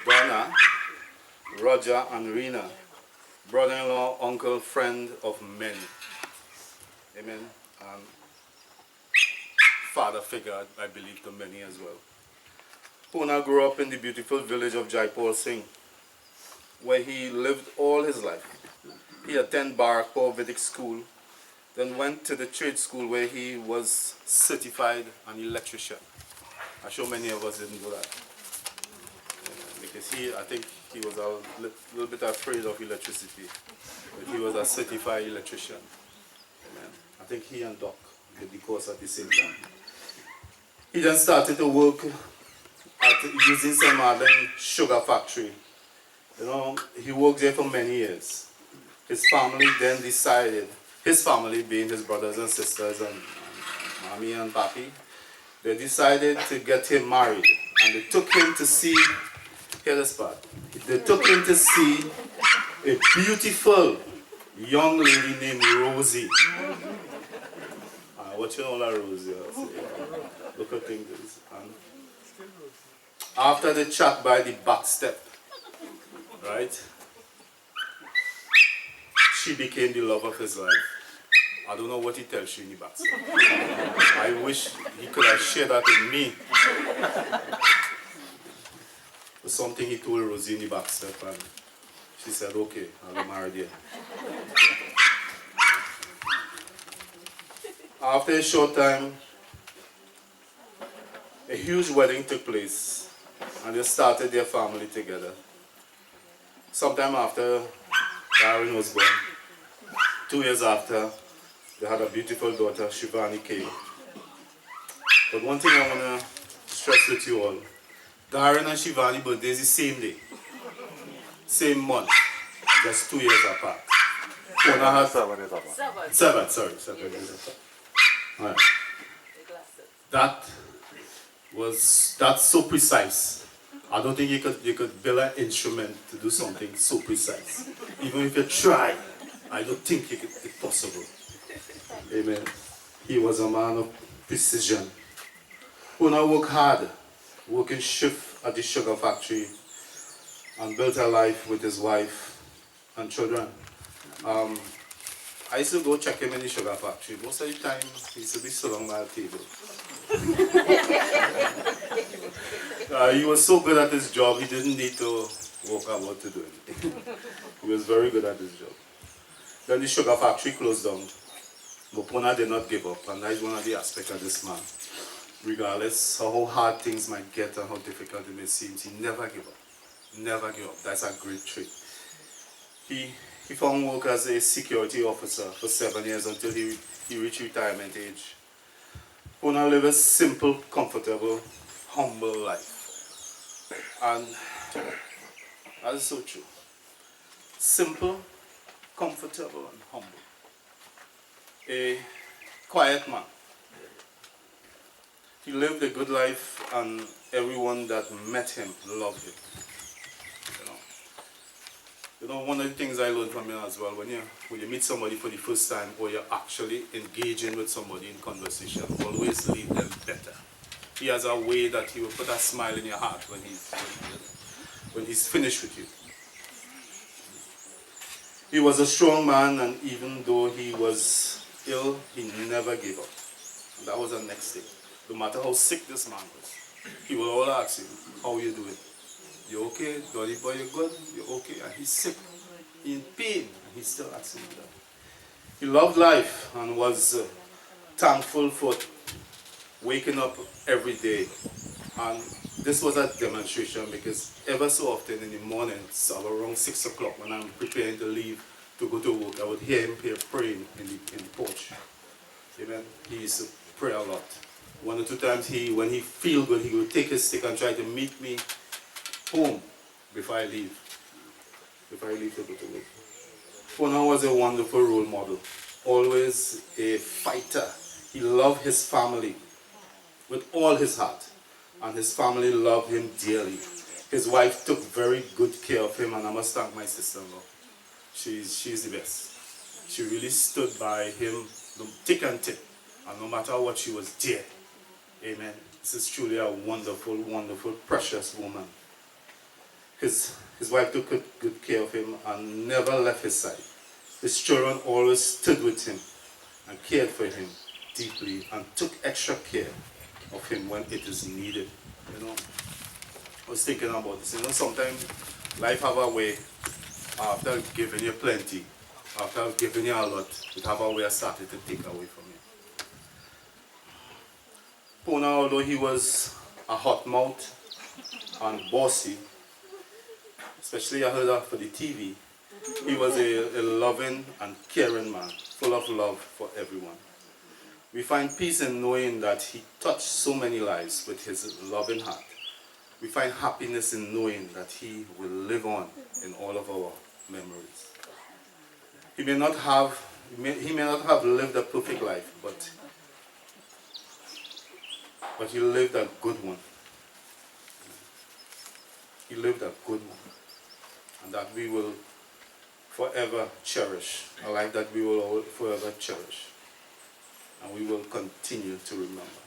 Donna, Roger, and Rina. Brother-in-law, uncle, friend of many. Amen. And father figure, I believe, to many as well. Puna grew up in the beautiful village of Jaipur Singh, where he lived all his life. He attended Barakpur Vedic School, then went to the trade school where he was certified an electrician. I'm sure many of us didn't know that. Because I think he was a little bit afraid of electricity, but he was a certified electrician. Amen. I think he and Doc did the course at the same time. He then started to work at using some modern sugar factory. You know, he worked there for many years. His family then decided, his family being his brothers and sisters and mommy and papi, they decided to get him married. And they took him to see, hear this part, they took him to see a beautiful young lady named Rosie. What you know about Rosie? Look at things. And after the chat by the back step, right? She became the love of his life. I don't know what he tells you in the backstep. I wish he could have shared that with me. But something he told Rosie in the backstep, and she said, okay, I'll get married here. After a short time, a huge wedding took place, and they started their family together. Sometime after Darren was born, 2 years after, they had a beautiful daughter, Shivani came. But one thing I want to stress with you all, Darren and Shivani birthday is the same day, same month, just 2 years apart. Puna has 7 years apart. 7 years apart. Right. That's so precise. I don't think you could build an instrument to do something so precise. Even if you try, I don't think it's possible. Amen. He was a man of precision. Puna worked hard, working shift at the sugar factory, and built a life with his wife and children. I used to go check him in the sugar factory. Most of the time, he used to be sitting by a table. He was so good at his job, he didn't need to work about to do anything. He was very good at his job. Then the sugar factory closed down. But Puna did not give up, and that is one of the aspects of this man. Regardless of how hard things might get and how difficult it may seem, he never gave up. Never give up. That's a great trait. He found work as a security officer for 7 years until he reached retirement age. Puna lived a simple, comfortable, humble life. And that is so true. Simple, comfortable, and humble. A quiet man. He lived a good life, and everyone that met him loved him. You know, one of the things I learned from him as well, when you meet somebody for the first time, or you're actually engaging with somebody in conversation, always leave them better. He has a way that he will put a smile in your heart when he's finished with you. He was a strong man, and even though he was ill, he never gave up. And that was the next thing. No matter how sick this man was, he will always ask him, how are you doing? You okay? Dolly boy, you good? You okay? And he's sick, in pain, and he's still asking that. He loved life and was thankful for waking up every day. And this was a demonstration, because ever so often in the mornings, around 6 o'clock, when I'm preparing to leave to go to work, I would hear him praying in the porch. Amen. He used to pray a lot. 1 or 2 times when he feel good, he would take his stick and try to meet me home before I leave to go to work. Puna was a wonderful role model, always a fighter. He loved his family with all his heart, and his family loved him dearly. His wife took very good care of him, and I must thank my sister-in-law. She's the best. She really stood by him thick and thin, and no matter what, she was there. Amen. This is truly a wonderful, wonderful, precious woman. His wife took good care of him and never left his side. His children always stood with him and cared for him deeply, and took extra care of him when it is needed. You know, I was thinking about this. You know, sometimes life have a way, after giving you plenty, after giving you a lot, it have a way of starting to take away from you. Puna, although he was a hot mouth and bossy, especially I heard that for the TV, he was a loving and caring man, full of love for everyone. We find peace in knowing that he touched so many lives with his loving heart. We find happiness in knowing that he will live on in all of our memories. He may not have lived a perfect life, but he lived a good one. He lived a good one, and that we will forever cherish, a life that we will all forever cherish, and we will continue to remember.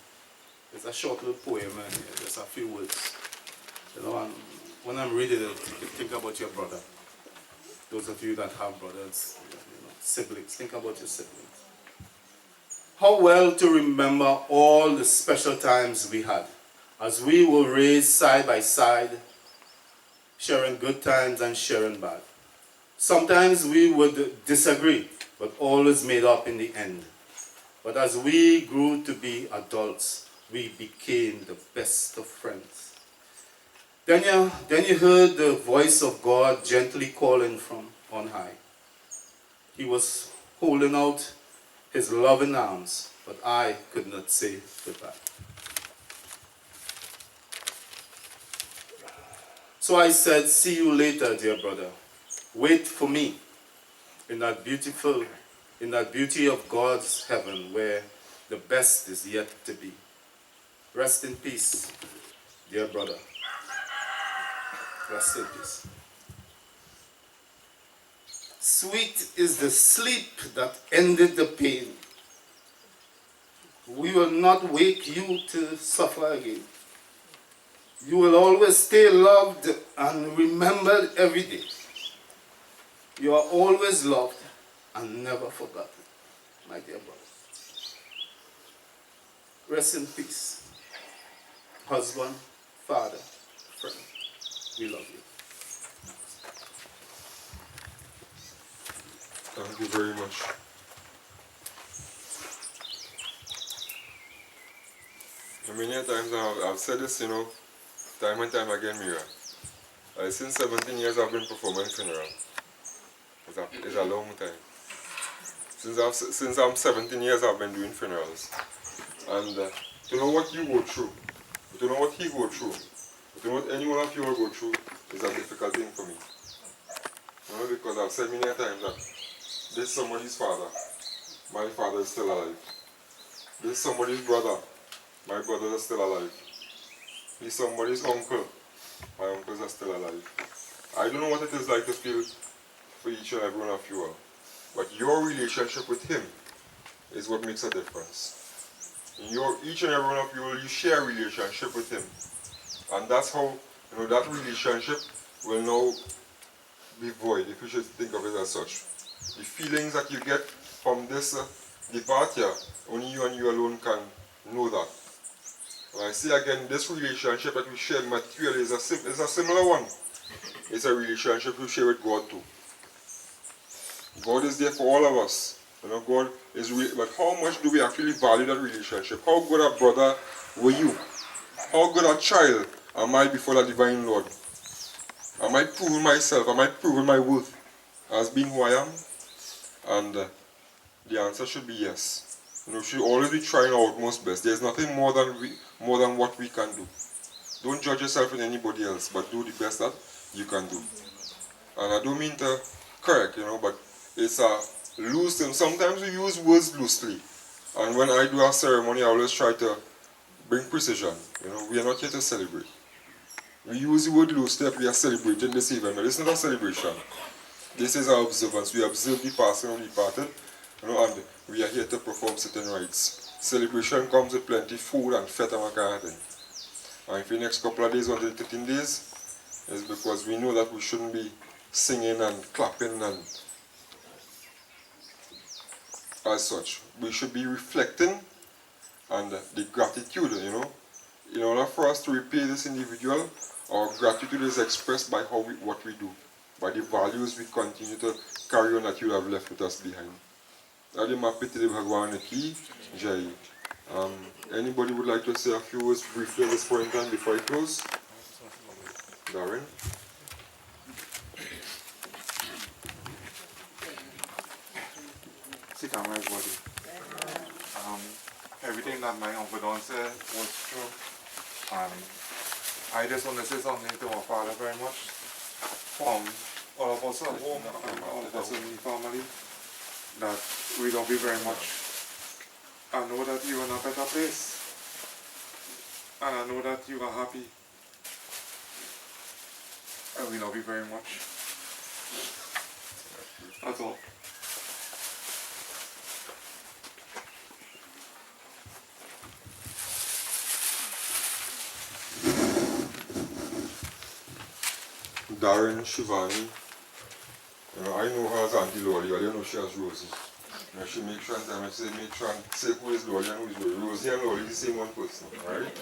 It's a short little poem, and just a few words. You know, and when I'm reading it, think about your brother. Those of you that have brothers, you know, siblings, think about your siblings. How well to remember all the special times we had as we were raised side by side, sharing good times and sharing bad. Sometimes we would disagree, but always made up in the end. But as we grew to be adults, we became the best of friends. Then you heard the voice of God gently calling from on high. He was holding out his loving arms, but I could not say goodbye. So I said, see you later, dear brother. Wait for me in that beauty of God's heaven where the best is yet to be. Rest in peace, dear brother. Rest in peace. Sweet is the sleep that ended the pain. We will not wake you to suffer again. You will always stay loved and remembered every day. You are always loved and never forgotten, my dear brother. Rest in peace. Husband, father, friend, we love you. Thank you very much. Many times I've said this, time and time again, Mira. Since 17 years I've been performing funeral. It's a long time. Since I'm 17 years I've been doing funerals. And to know what you go through, to know what he go through, to know what any one of you will go through is a difficult thing for me. Because I've said many times that this is somebody's father, my father is still alive. This is somebody's brother, my brothers are still alive. This is somebody's uncle, my uncles are still alive. I don't know what it is like to feel for each and every one of you all, but your relationship with him is what makes a difference. Each and every one of you share a relationship with him, and that's how that relationship will now be void, if you should think of it as such. The feelings that you get from this departure, only you and you alone can know that. And I say again, this relationship that we share materially is a similar one. It's a relationship we share with God too. God is there for all of us. God is real, but how much do we actually value that relationship? How good a brother were you? How good a child am I before the divine Lord? Am I proving myself? Am I proving my worth as being who I am? And the answer should be yes. We should always be trying our utmost best. There's nothing more than what we can do. Don't judge yourself with anybody else, but do the best that you can do. And I don't mean to correct, but it's a loose thing. Sometimes we use words loosely. And when I do a ceremony, I always try to bring precision. We are not here to celebrate. We use the word loosely if we are celebrating this event, but it's not a celebration. This is our observance. We observe the passing of the departed, and we are here to perform certain rites. Celebration comes with plenty food and fete and that kind of thing. And if the next couple of days until 13 days, it's because we know that we shouldn't be singing and clapping and as such. We should be reflecting and the gratitude, In order for us to repay this individual, our gratitude is expressed by what we do, by the values we continue to carry on that you have left with us behind. Anybody would like to say a few words briefly at this point in time before I close? Darren? Sit down, everybody. Everything that my uncle Don said was true. I just want to say something to my father very much. From all of us at home and all of us in the family, that we love you very much. I know that you're in a better place. And I know that you are happy. And we love you very much. That's all. Darren Shivani, I know her as Auntie Lolly, I don't know she has Rosie. I should make sure and make sure and say who is Lord and who is Lord. Rosie and Lord is the same one person, alright?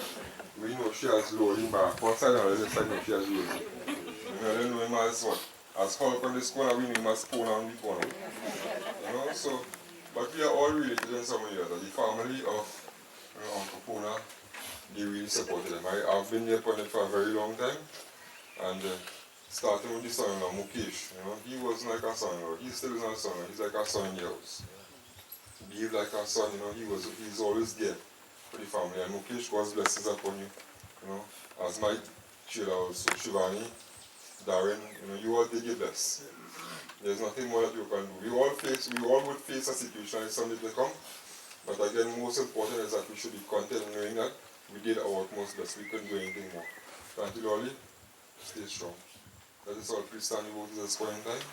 We know she has Lord in back. One side and the other side know she has Rosie. I don't know him as what? As Hulk on this corner, we know him as Pona on the corner. You know, so, but we are all related in some way or other. The family of Uncle Pona, they really supported them. I've been there upon it for a very long time. And starting with the son-in-law, Mukesh, he wasn't like a son-in-law. He still is not a son-in-law. He's like a son in the house. He behaved like a son, he's always there for the family. And Mukesh, God's blessings upon you, as my children also, Shivani, Darren, you all did your best. There's nothing more that you can do. We all would face a situation if something will come. But again, most important is that we should be content knowing that we did our utmost best. We couldn't do anything more. Thank you, Lolly. Stay strong. That is all. Please stand your vote at this point in time.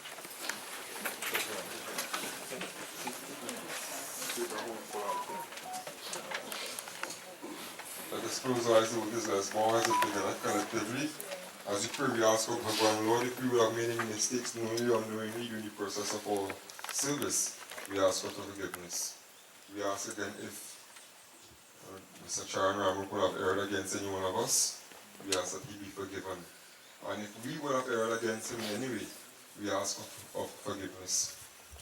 Let us close our eyes with this last bow as together collectively. As we pray, we ask of God, Lord, if we would have made any mistakes, knowingly or unknowingly, during the process of our service, we ask for forgiveness. We ask again if Mr. Charon Ramroop would have erred against any one of us, we ask that he be forgiven. And if we would have erred against him in any way, we ask of forgiveness.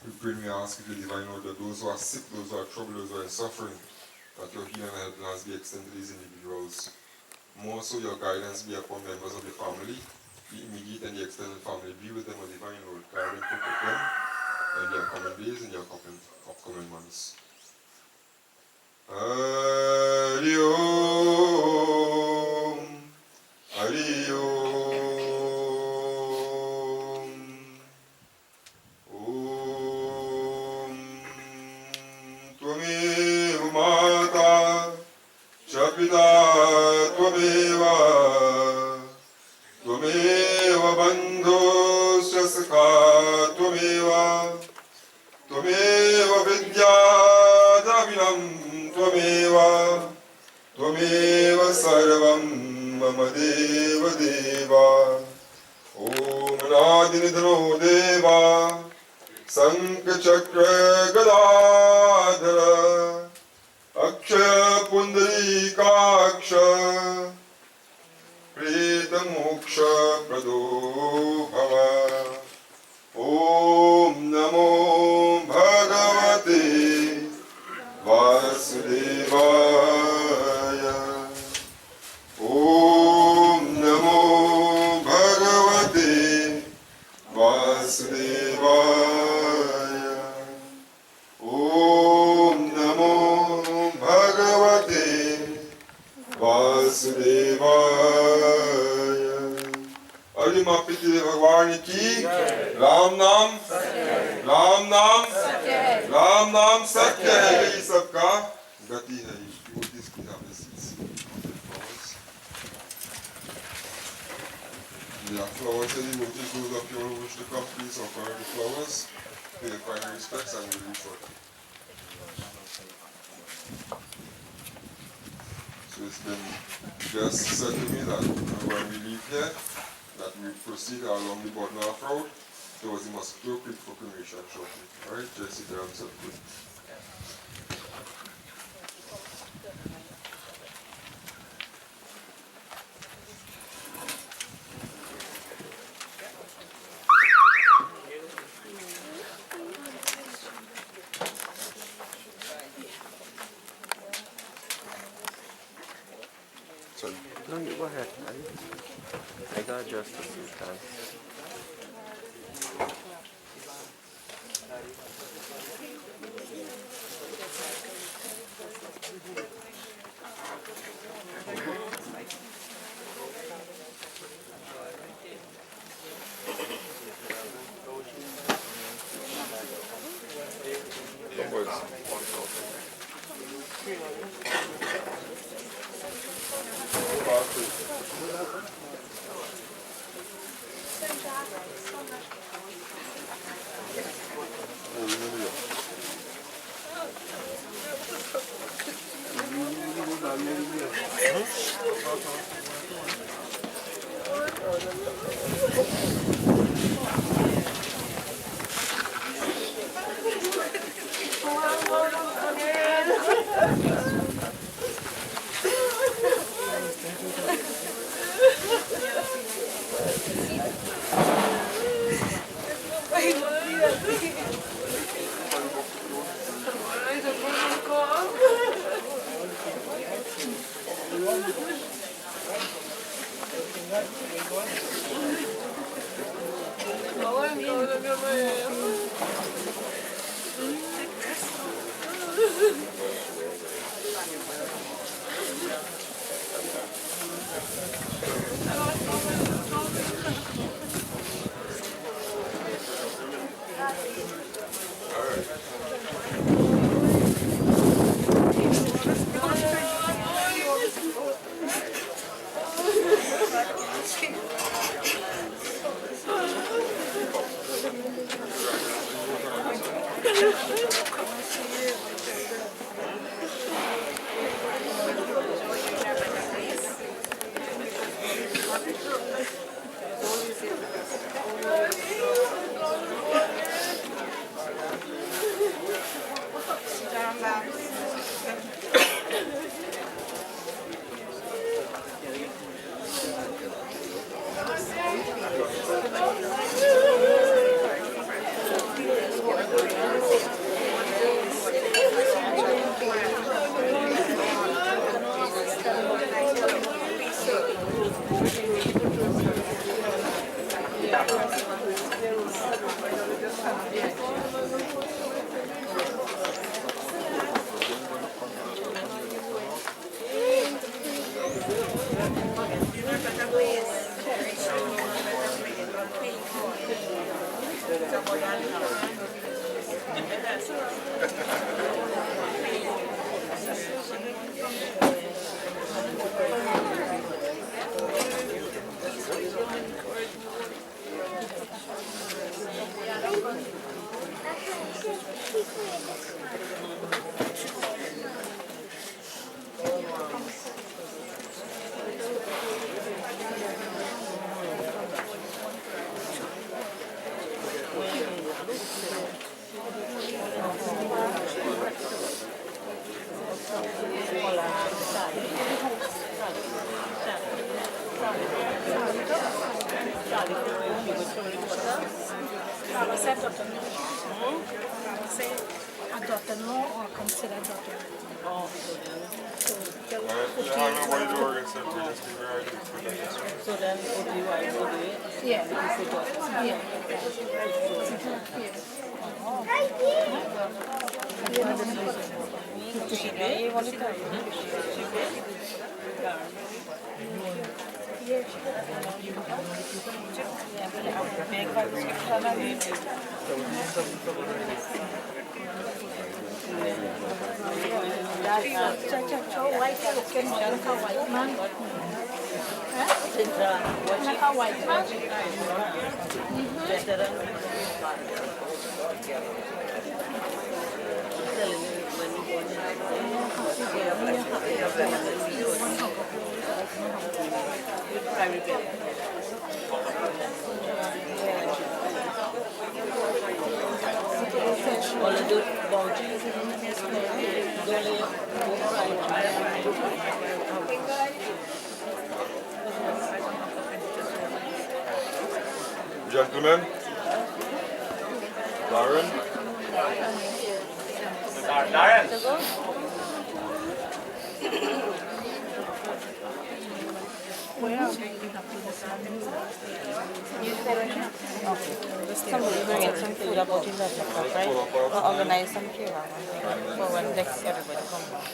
We pray and we ask you, divine Lord, that those who are sick, those who are troubled, those who are in suffering, that your healing and help plans be extended to these individuals. More so your guidance be upon members of the family, the immediate and the extended family. Be with them, O divine Lord. Guide and protect them in their coming days and their upcoming months. Hari Om, Hari Om, Om Tvameva Mata Chapita Tvameva Tvameva Bandhusya Sakha Tvameva Tvameva Vidyadavinam Tvameva Sarvam Mama Deva Deva Om Anadinidhano Deva Sankachakra Gadadhara Akshaya Pundarikaksha Preta Moksha Prado Bhava Om Namo Bhagavate Vasudevaya Om Namo Bhagavate Vasudevaya Om Namo Bhagavate Vasudevaya Arima Piti Bhagwan ki Ram Nam Satya hai ye sabka gati hai. Devotees, please have the seats. The flowers and devotees, those of you who wish to come, please offer the flowers, pay the final respects, and we'll leave shortly. So it's been just said to me that when we leave here, that we proceed along the Bodnath Road towards the Mosquito Creek for cremation shortly. Alright, Jesse, there I'm set. So, no, you go ahead. I got just a few times. Gentlemen, Darren. Somebody bring in some food about 11 o'clock, right? Or organize some Charon for when next everybody comes back.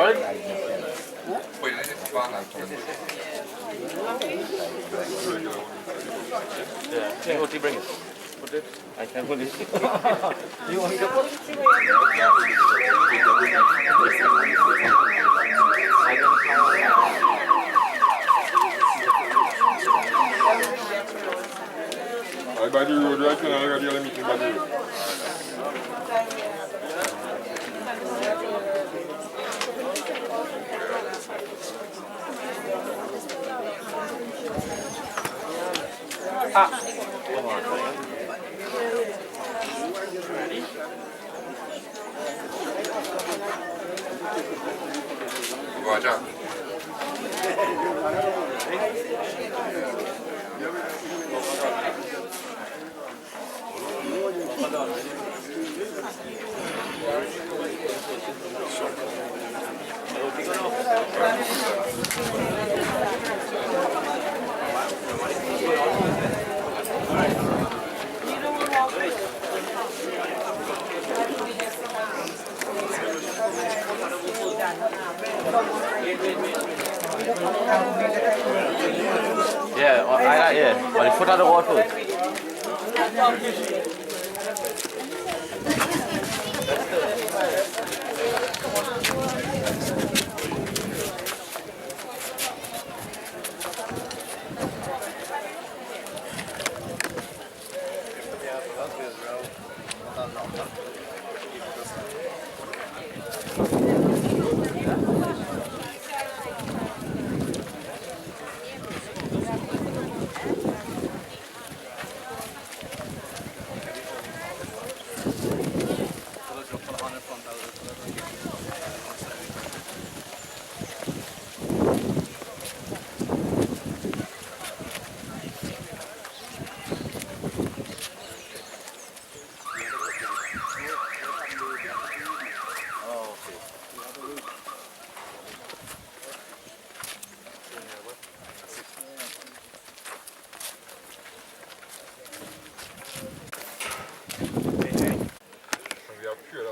Sorry? Yeah. See what you bring it. Put it. I can put it. You want me to put it? I by the road right now, I got the other meeting by the road. Come on. Roger. Yeah. On the foot of the wall first.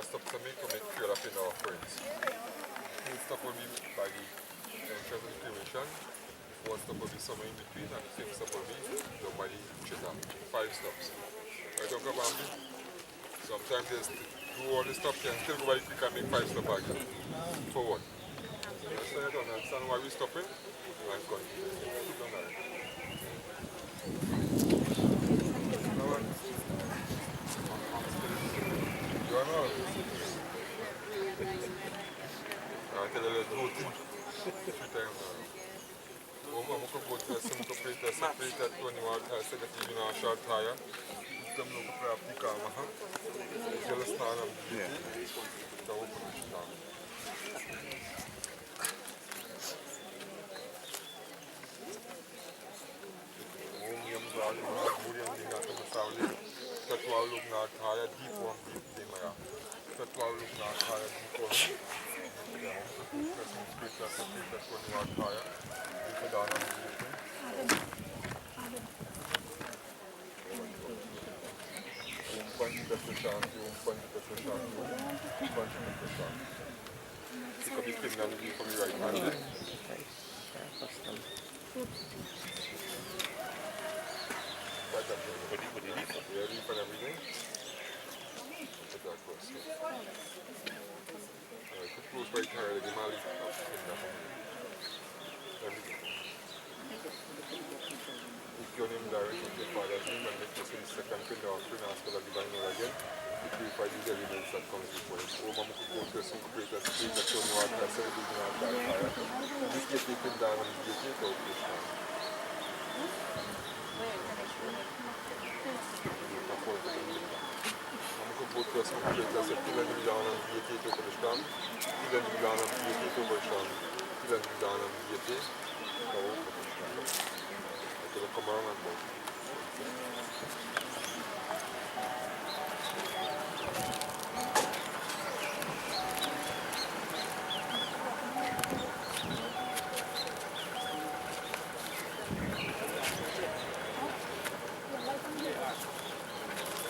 Stuff to make fuel up in our friends. This stuff will be by the entrance of the cremation. One stop will be somewhere in between, and the fifth stop will be by the Chatham. 5 stops. Right, Uncle Bambi? Sometimes they do all the stuff here and still go by the creek and make 5 stops again. For what? You understand why we're stopping? And continue. Keep on that. You know? I tell you the routine 3 times now. I'm going to go to a simple operator, separator, 21, I said that you're going to short tire. Them look for a pick arm, if you listen on them, the open the shop.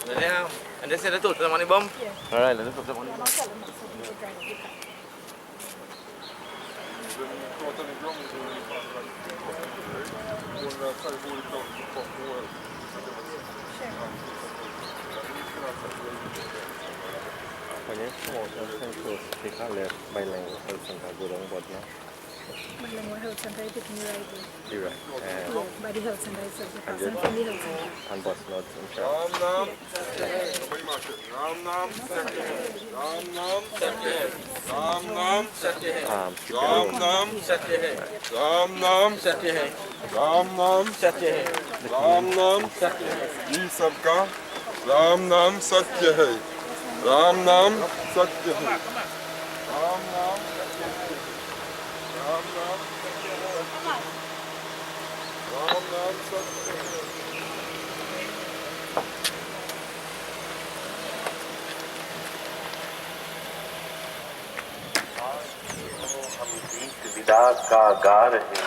Yeah, and they said they took the money bomb? Yeah. Alright, let's put the money bomb. out on the ground, so we can't like go on that side, hold it down to pop more. When you come out of St. Louis, you can left bilingual health center, go down but now. Bilingual health center, you take me right there. You're right. Yeah, by the health center itself, the And person then- from the health center. And bus nods and Charon. Ram Nam, set your head. Ram Nam, set your head. Ram Nam, set your head. Keep Ram your Nam, set your head. Ram Nam, set your head. Ram Nam, set your head. Ram Nam, set your head. Ji sabka. Ram Nam, set your head. Ram Nam, set your head. Ram Nam, set your head. Ram Nam, set your head. Ram Nam, set your head. विदा का गा रहे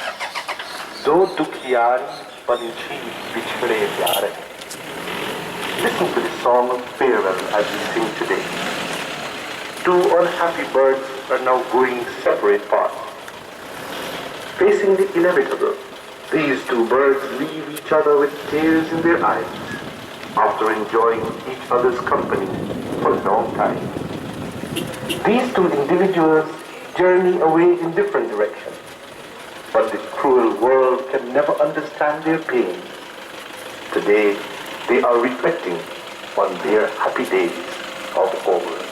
दो दुखियारी पंछी बिछड़े जा रहे. Listen to the song of farewell as we sing today. Two unhappy birds are now going separate paths. Facing the inevitable, these two birds leave each other with tears in their eyes after enjoying each other's company for a long time. These two individuals journey away in different directions, but the cruel world can never understand their pain. Today, they are reflecting on their happy days of old.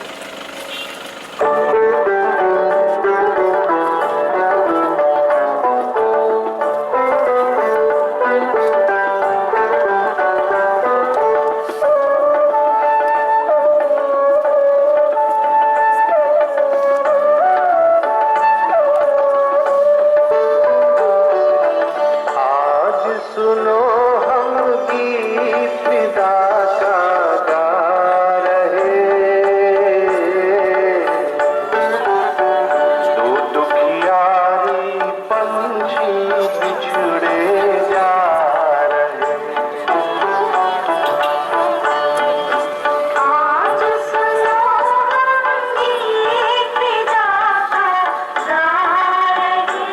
सुनो हम गीत विदा का गा रहे, दो दुखियारी पंछी बिछड़े जा रहे. आज सुनो हम गीत विदा का गा रहे,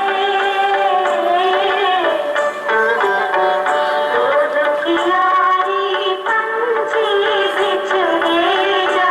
पंछी बिछड़े जा